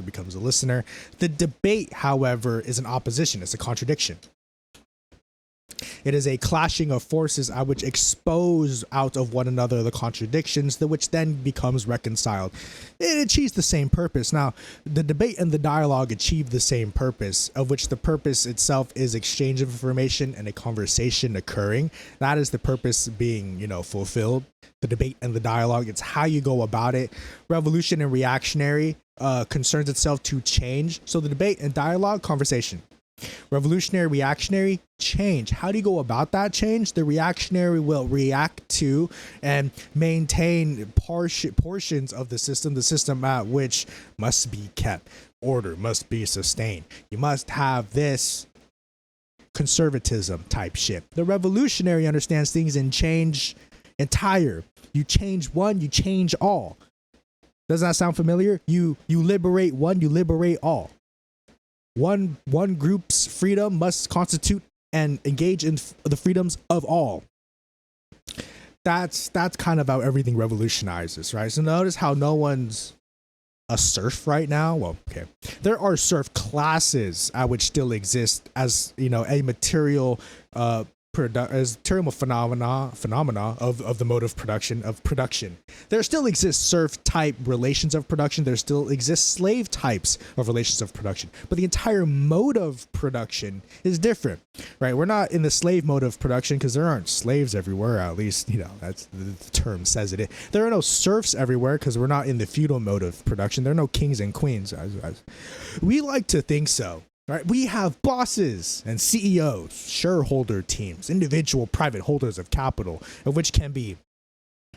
becomes the listener. The debate, however, is an opposition. It's a contradiction. It is a clashing of forces which expose out of one another the contradictions, which then becomes reconciled. It achieves the same purpose. Now, the debate and the dialogue achieve the same purpose, of which the purpose itself is exchange of information and a conversation occurring. That is the purpose being, fulfilled. The debate and the dialogue, it's how you go about it. Revolution and reactionary concerns itself to change. So the debate and dialogue, conversation. Revolutionary, reactionary, change. How do you go about that change? The reactionary will react to and maintain portions of the system at which must be kept. Order must be sustained. You must have this conservatism type shit. The revolutionary understands things in change entire. You change one, you change all. Does that sound familiar? You liberate one, you liberate all. One group's freedom must constitute and engage in the freedoms of all. That's kind of how everything revolutionizes, right? So notice how no one's a serf right now. Well, okay, there are serf classes which still exist as a material term of phenomena of the mode of production. There still exists serf type relations of production. There still exists slave types of relations of production, but the entire mode of production is different, right? We're not in the slave mode of production because there aren't slaves everywhere. At least, that's the term says it. There are no serfs everywhere because we're not in the feudal mode of production. There are no kings and queens. We like to think so. Right, we have bosses and CEOs, shareholder teams, individual private holders of capital, of which can be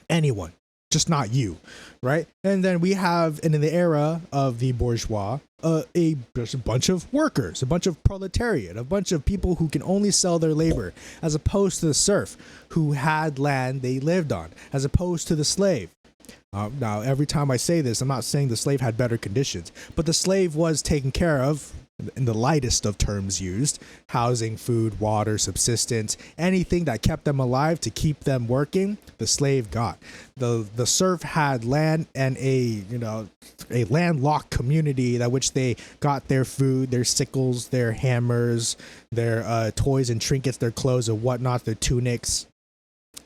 anyone, just not you, right? And then we have, and in the era of the bourgeois, there's a bunch of workers, a bunch of proletariat, a bunch of people who can only sell their labor, as opposed to the serf who had land they lived on, as opposed to the slave. Now, every time I say this, I'm not saying the slave had better conditions, but the slave was taken care of in the lightest of terms used: housing, food, water, subsistence, anything that kept them alive to keep them working, the slave got. The serf had land and a landlocked community that which they got their food, their sickles, their hammers, their toys and trinkets, their clothes and whatnot, their tunics.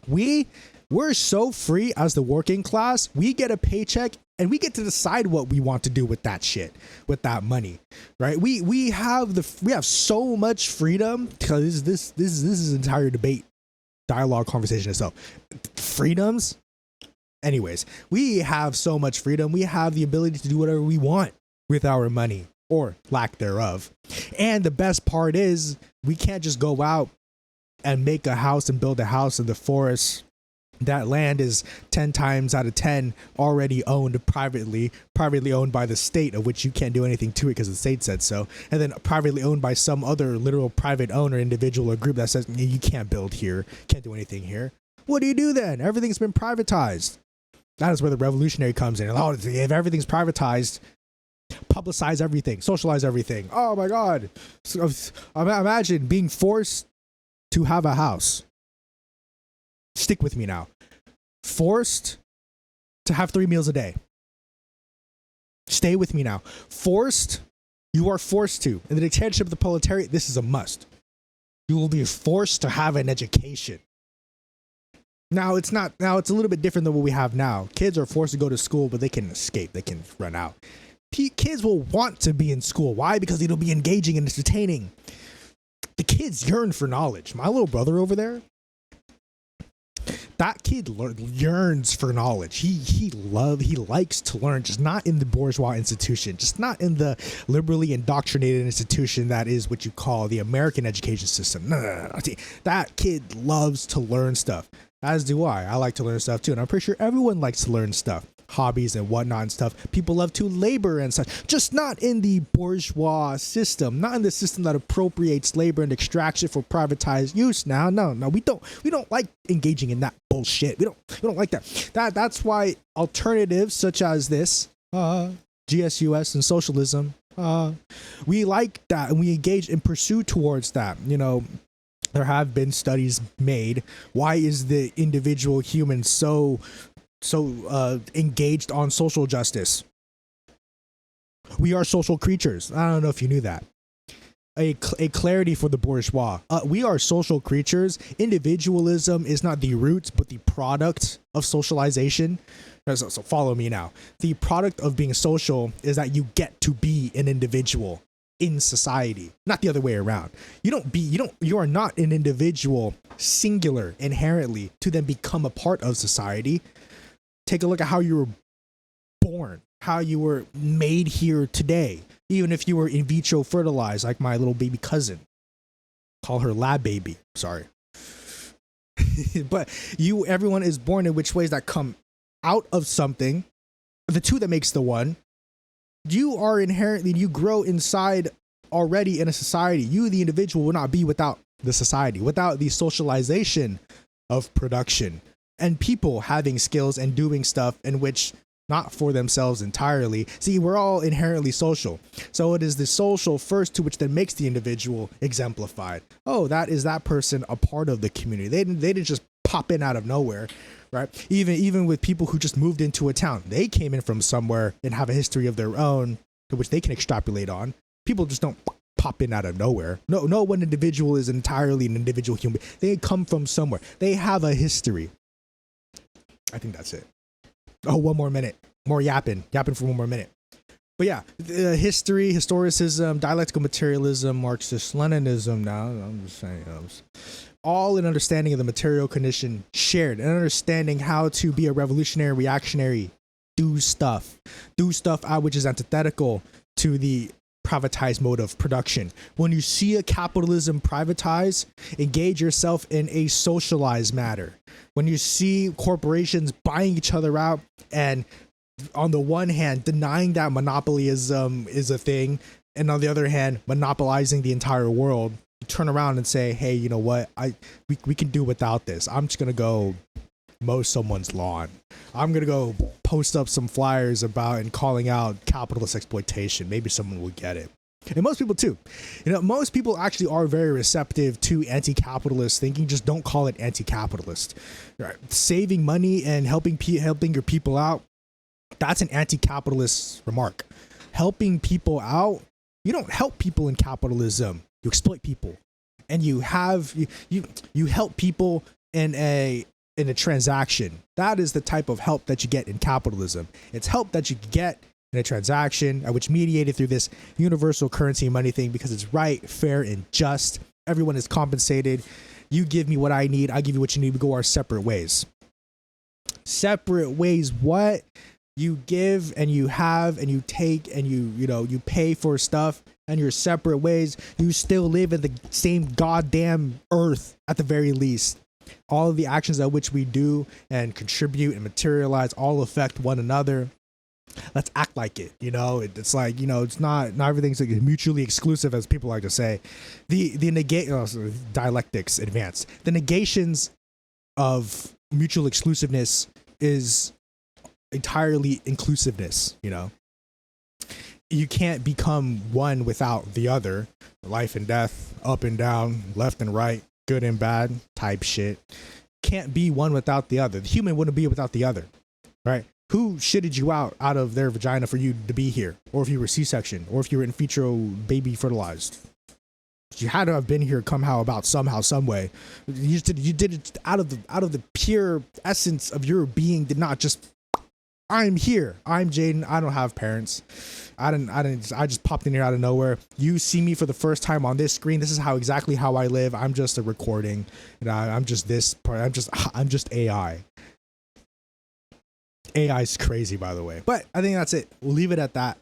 We're so free as the working class. We get a paycheck and we get to decide what we want to do with that shit, with that money, right? We have so much freedom, because this is an entire dialogue, conversation itself. Freedoms. Anyways, we have so much freedom. We have the ability to do whatever we want with our money, or lack thereof. And the best part is, we can't just go out and make a house and build a house in the forest. That land is 10 times out of 10 already owned privately owned by the state, of which you can't do anything to it because the state said so. And then privately owned by some other literal private owner, individual, or group that says, you can't build here, can't do anything here. What do you do then? Everything's been privatized. That is where the revolutionary comes in. Oh, if everything's privatized, publicize everything, socialize everything. Oh my God. So, imagine being forced to have a house. Stick with me now. Forced to have 3 meals a day. Stay with me now. You are forced to. In the dictatorship of the proletariat, this is a must. You will be forced to have an education. Now it's a little bit different than what we have now. Kids are forced to go to school, but they can escape. They can run out. Kids will want to be in school. Why? Because it'll be engaging and entertaining. The kids yearn for knowledge. My little brother over there, that kid yearns for knowledge. He likes to learn, just not in the bourgeois institution, just not in the liberally indoctrinated institution that is what you call the American education system. No. That kid loves to learn stuff, as do I. I like to learn stuff too, and I'm pretty sure everyone likes to learn stuff. Hobbies and whatnot and stuff. People love to labor and such, just not in the bourgeois system, not in the system that appropriates labor and extracts it for privatized use. Now, no, we don't like engaging in that bullshit. We don't like that. That's why alternatives such as this, GSUS and socialism, we like that, and we engage and pursue towards that. There have been studies made. Why is the individual human so engaged on social justice? We are social creatures. I don't know if you knew that. A clarity for the bourgeois. We are social creatures. Individualism is not the root, but the product of socialization. So follow me now. The product of being social is that you get to be an individual in society, not the other way around. You are not an individual singular inherently to then become a part of society. Take a look at how you were born, how you were made here today. Even if you were in vitro fertilized, like my little baby cousin. Call her lab baby. Sorry. But everyone is born in which ways that come out of something. The two that makes the one. You grow inside already in a society. You, the individual, will not be without the society, without the socialization of production. And people having skills and doing stuff in which not for themselves entirely. See, we're all inherently social. So it is the social first to which then makes the individual exemplified. Oh, that person a part of the community. They didn't just pop in out of nowhere, right? Even with people who just moved into a town, they came in from somewhere and have a history of their own to which they can extrapolate on. People just don't pop in out of nowhere. No one individual is entirely an individual human. They come from somewhere. They have a history. I think that's it. Oh, one more minute. More yapping for one more minute. But yeah, history, historicism, dialectical materialism, Marxist Leninism. Now, I'm just saying, all an understanding of the material condition shared, and understanding how to be a revolutionary, reactionary, do stuff out which is antithetical to the privatized mode of production. When you see a capitalism privatize, engage yourself in a socialized matter. When you see corporations buying each other out, and on the one hand denying that monopolyism is a thing, and on the other hand monopolizing the entire world, you turn around and say, hey, you know what, we can do without this. I'm just gonna go mow someone's lawn. I'm gonna go post up some flyers about and calling out capitalist exploitation. Maybe someone will get it. And most people too. Most people actually are very receptive to anti-capitalist thinking. Just don't call it anti-capitalist. Right. Saving money and helping your people out, that's an anti-capitalist remark. Helping people out, you don't help people in capitalism. You exploit people, and you help people in a transaction. That is the type of help that you get in capitalism. It's help that you get in a transaction, which mediated through this universal currency money thing, because it's right, fair, and just. Everyone is compensated. You give me what I need, I give you what you need. We go our separate ways. Separate ways. What? You give and you have and you take and you pay for stuff, and your separate ways. You still live in the same goddamn earth at the very least. All of the actions at which we do and contribute and materialize all affect one another. Let's act like it. It's like, it's not everything's like mutually exclusive, as people like to say. The dialectics advance. The negations of mutual exclusiveness is entirely inclusiveness. You can't become one without the other. Life and death, up and down, left and right, good and bad type shit. Can't be one without the other. The human wouldn't be without the other, right? Who shitted you out of their vagina for you to be here? Or if you were C-section, or if you were in vitro baby fertilized? You had to have been here somehow, some way. You did it out of the pure essence of your being. Did not just, I'm here. I'm Jaden. I don't have parents. I just popped in here out of nowhere. You see me for the first time on this screen. This is exactly how I live. I'm just a recording. I'm just this part. I'm just AI. AI is crazy, by the way. But I think that's it. We'll leave it at that.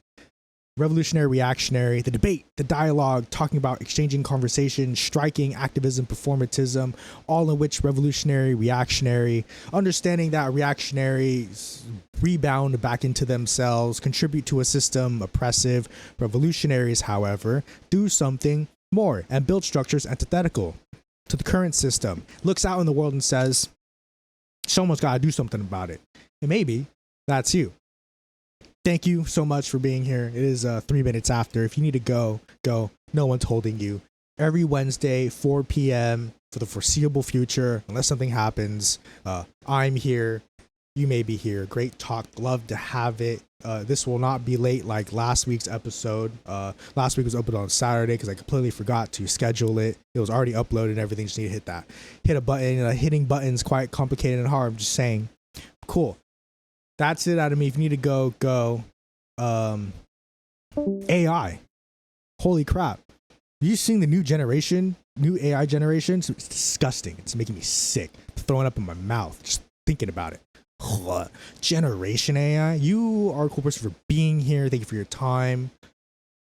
Revolutionary, reactionary, the debate, the dialogue, talking about exchanging conversation, striking, activism, performatism, all in which revolutionary, reactionary, understanding that reactionaries rebound back into themselves, contribute to a system oppressive. Revolutionaries, however, do something more and build structures antithetical to the current system. Looks out in the world and says, someone's got to do something about it. And maybe that's you. Thank you so much for being here. It is 3 minutes after. If you need to go. No one's holding you. Every Wednesday, 4 p.m. for the foreseeable future, unless something happens. I'm here. You may be here. Great talk. Love to have it. This will not be late like last week's episode. Last week was uploaded on Saturday because I completely forgot to schedule it. It was already uploaded and everything. Just need to hit that. Hit a button. Hitting buttons quite complicated and hard. I'm just saying. Cool. That's it out of me. If you need to go. AI. Holy crap. You seeing the new AI generation? It's disgusting. It's making me sick. Throwing up in my mouth. Just thinking about it. Generation AI. You are a cool person for being here. Thank you for your time.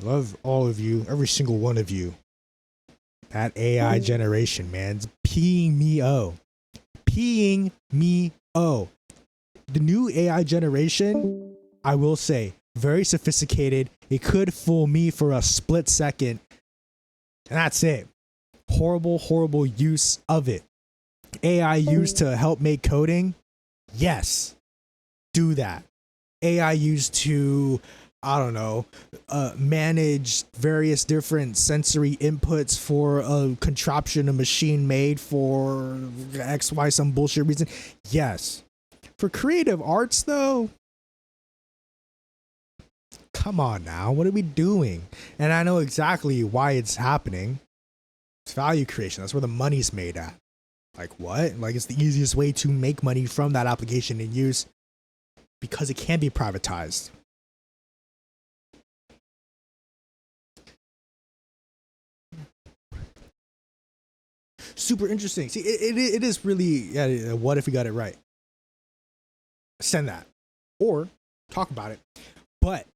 I love all of you. Every single one of you. That AI generation, man. It's peeing me oh. Peeing me oh. The new AI generation, I will say, very sophisticated. It could fool me for a split second. And that's it. Horrible use of it. AI used to help make coding? Yes. Do that. AI used to, manage various different sensory inputs for a contraption, a machine made for X, Y, some bullshit reason? Yes. For creative arts, though, come on now, what are we doing? And I know exactly why it's happening. It's value creation. That's where the money's made at. Like what? Like it's the easiest way to make money from that application in use because it can be privatized. Super interesting. See, it is really, yeah, what if we got it right? Send that. Or talk about it. But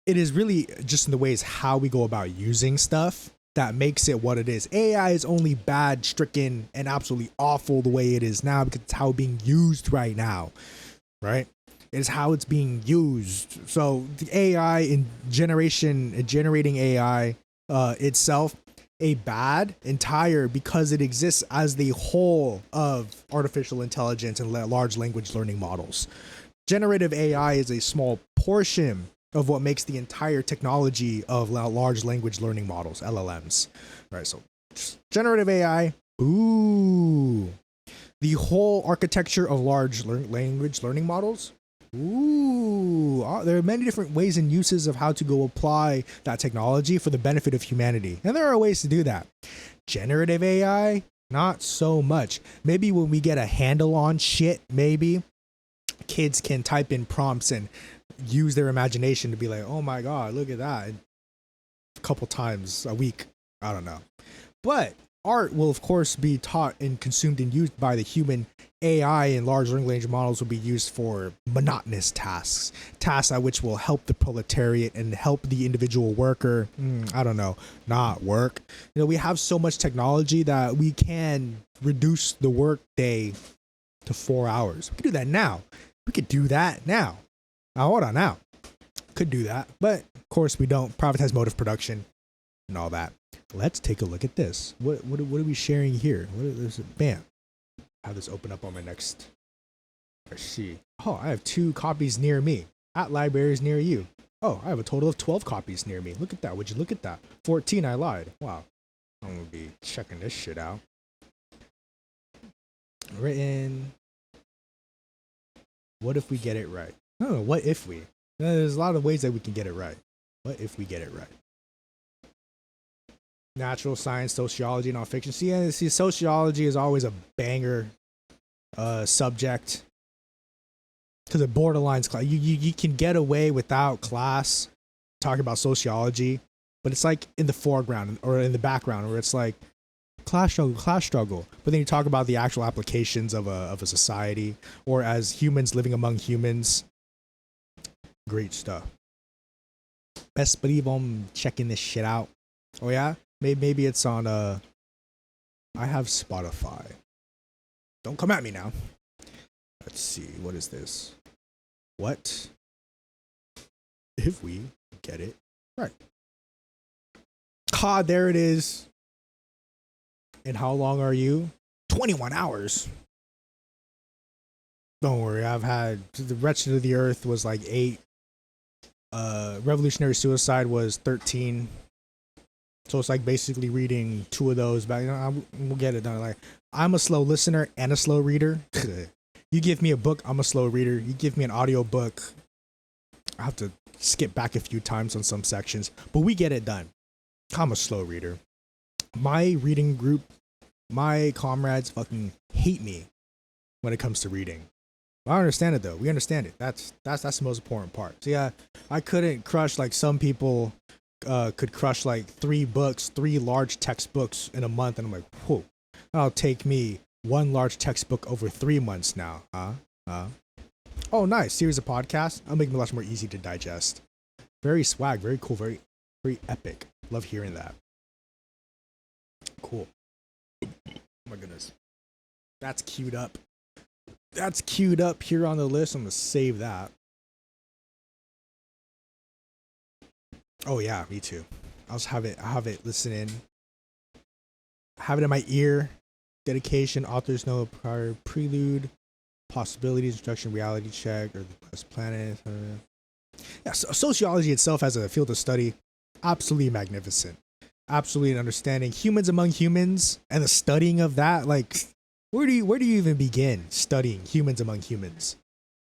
it is really just in the ways how we go about using stuff that makes it what it is. AI is only bad, stricken, and absolutely awful the way it is now because it's how it's being used right now, right? It's how it's being used. So the AI in generating AI itself, a bad entire because it exists as the whole of artificial intelligence and large language learning models. Generative AI is a small portion of what makes the entire technology of large language learning models, LLMs. Right, so generative AI, ooh. The whole architecture of large language learning models, ooh. There are many different ways and uses of how to go apply that technology for the benefit of humanity. And there are ways to do that. Generative AI, not so much. Maybe when we get a handle on shit, maybe kids can type in prompts and use their imagination to be like, oh my God, look at that. A couple times a week. I don't know. But art will, of course, be taught and consumed and used by the human. AI and large language models will be used for monotonous tasks, tasks at which will help the proletariat and help the individual worker. I don't know, not work. You know, we have so much technology that we can reduce the work day to 4 hours. We could do that now. We could do that now. Now, hold on now. Could do that, but of course we don't. Privatized mode of production and all that. Let's take a look at this. What are we sharing here? What is it? Bam. Have this open up on my next. Let's see. Oh, I have 2 copies near me at libraries near you. Oh, I have a total of 12 copies near me. Look at that. Would you look at that? 14, I lied. Wow. I'm going to be checking this shit out. Written. What if we get it right? Oh, what if we? There's a lot of ways that we can get it right. What if we get it right? Natural science, sociology, nonfiction. See, sociology is always a banger subject because it borderlines class. You can get away without class talking about sociology, but it's like in the foreground or in the background where it's like class struggle. But then you talk about the actual applications of a society or as humans living among humans. Great stuff. Best believe I'm checking this shit out. Oh yeah? Maybe it's on I have Spotify. Don't come at me now. Let's see. What is this? What if we get it right? Ah, there it is. And how long are you? 21 hours. Don't worry. I've had the Wretched of the Earth was like 8. Revolutionary Suicide was 13. So it's like basically reading 2 of those, but you know, we'll get it done. Like I'm a slow listener and a slow reader. You give me a book, I'm a slow reader. You give me an audio book, I have to skip back a few times on some sections, but we get it done. I'm a slow reader. My reading group, my comrades fucking hate me when it comes to reading. I understand it though. We understand it. That's the most important part. So yeah, I couldn't crush like some people could crush like 3 large textbooks in a month, and I'm like, whoa, that'll take me 1 large textbook over 3 months now. Oh, nice series of podcasts. I'll make them much more easy to digest. Very swag, very cool, very epic. Love hearing that. Cool. Oh my goodness, that's queued up. That's queued up here on the list. I'm gonna save that. Oh yeah, me too. I have it listen in. Have it in my ear. Dedication, author's note, prior prelude, possibilities, introduction, reality check, or the best planet. Yeah, so sociology itself as a field of study, absolutely magnificent. Absolutely understanding humans among humans and the studying of that. Like, where do you even begin studying humans among humans?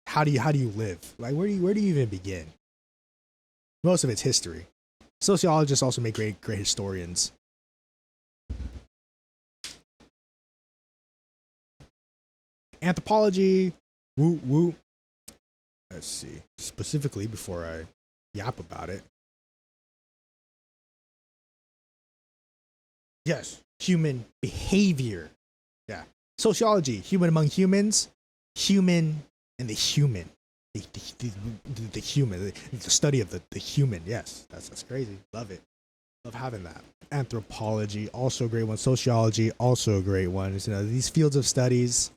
How do you live? Like, where do you even begin? Most of it's history. Sociologists also make great historians. Anthropology, woo woo. Let's see. Specifically, before I yap about it. Yes, human behavior. Yeah. Sociology, human among humans, human and the human. The human, the study of the human. Yes, that's crazy. Love it. Love having that. Anthropology, also a great one. Sociology, also a great one. You know, these fields of studies.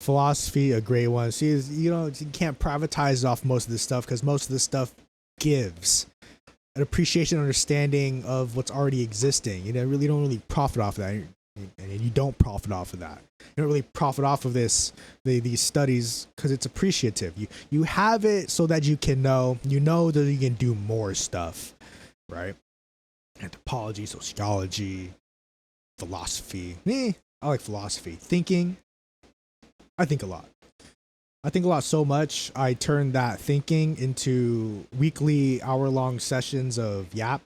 Philosophy, a great one. See, you can't privatize off most of this stuff because most of this stuff gives an appreciation, understanding of what's already existing. You don't really profit off of that, and you don't profit off of that. You don't really profit off of these studies because it's appreciative. You have it so that you can know. You know that you can do more stuff, right? Anthropology, sociology, philosophy. I like philosophy. Thinking. I think a lot. I think a lot so much, I turned that thinking into weekly hour-long sessions of yap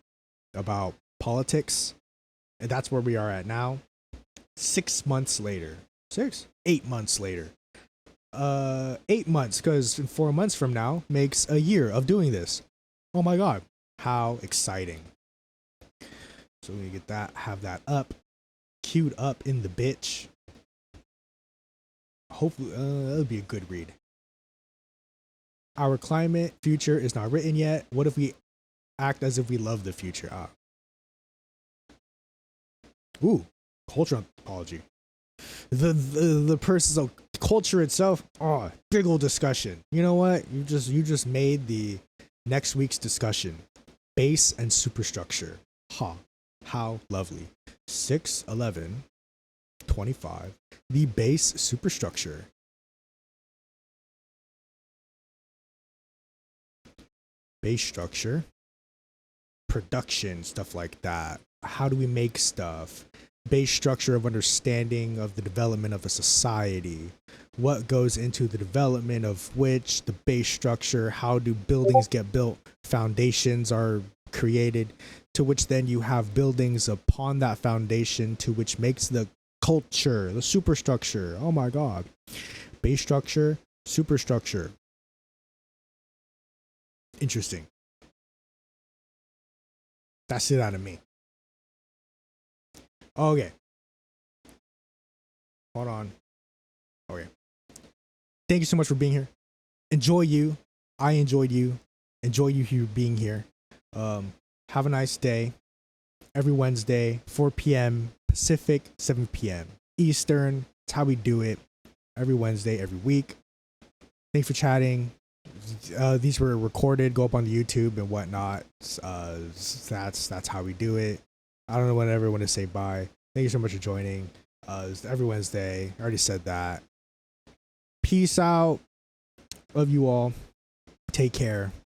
about politics. And that's where we are at now. 6 months later. 8 months later. 8 months, because 4 months from now makes a year of doing this. Oh my God. How exciting. So we get that, have that up, queued up in the bitch. Hopefully, that'll be a good read. Our climate future is not written yet. What if we act as if we love the future? Ooh, culture anthropology. The person's culture itself. Oh, big old discussion. You know what? You just made the next week's discussion. Base and superstructure. How lovely. 6/11/25. The base superstructure. Base structure. Production, stuff like that. How do we make stuff? Base structure of understanding of the development of a society. What goes into the development of which? The base structure. How do buildings get built? Foundations are created, to which then you have buildings upon that foundation, to which makes the culture, the superstructure. Oh my God. Base structure, superstructure. Interesting. That's it out of me. Okay. Hold on. Okay. Thank you so much for being here. Enjoy you. I enjoyed you. Enjoy you being here. Have a nice day. Every Wednesday, 4 p.m. Pacific, 7 p.m. Eastern. That's how we do it. Every Wednesday, every week. Thanks for chatting. These were recorded. Go up on the YouTube and whatnot. That's how we do it. I don't know when I ever want to say bye. Thank you so much for joining. Every Wednesday. I already said that. Peace out. Love you all. Take care.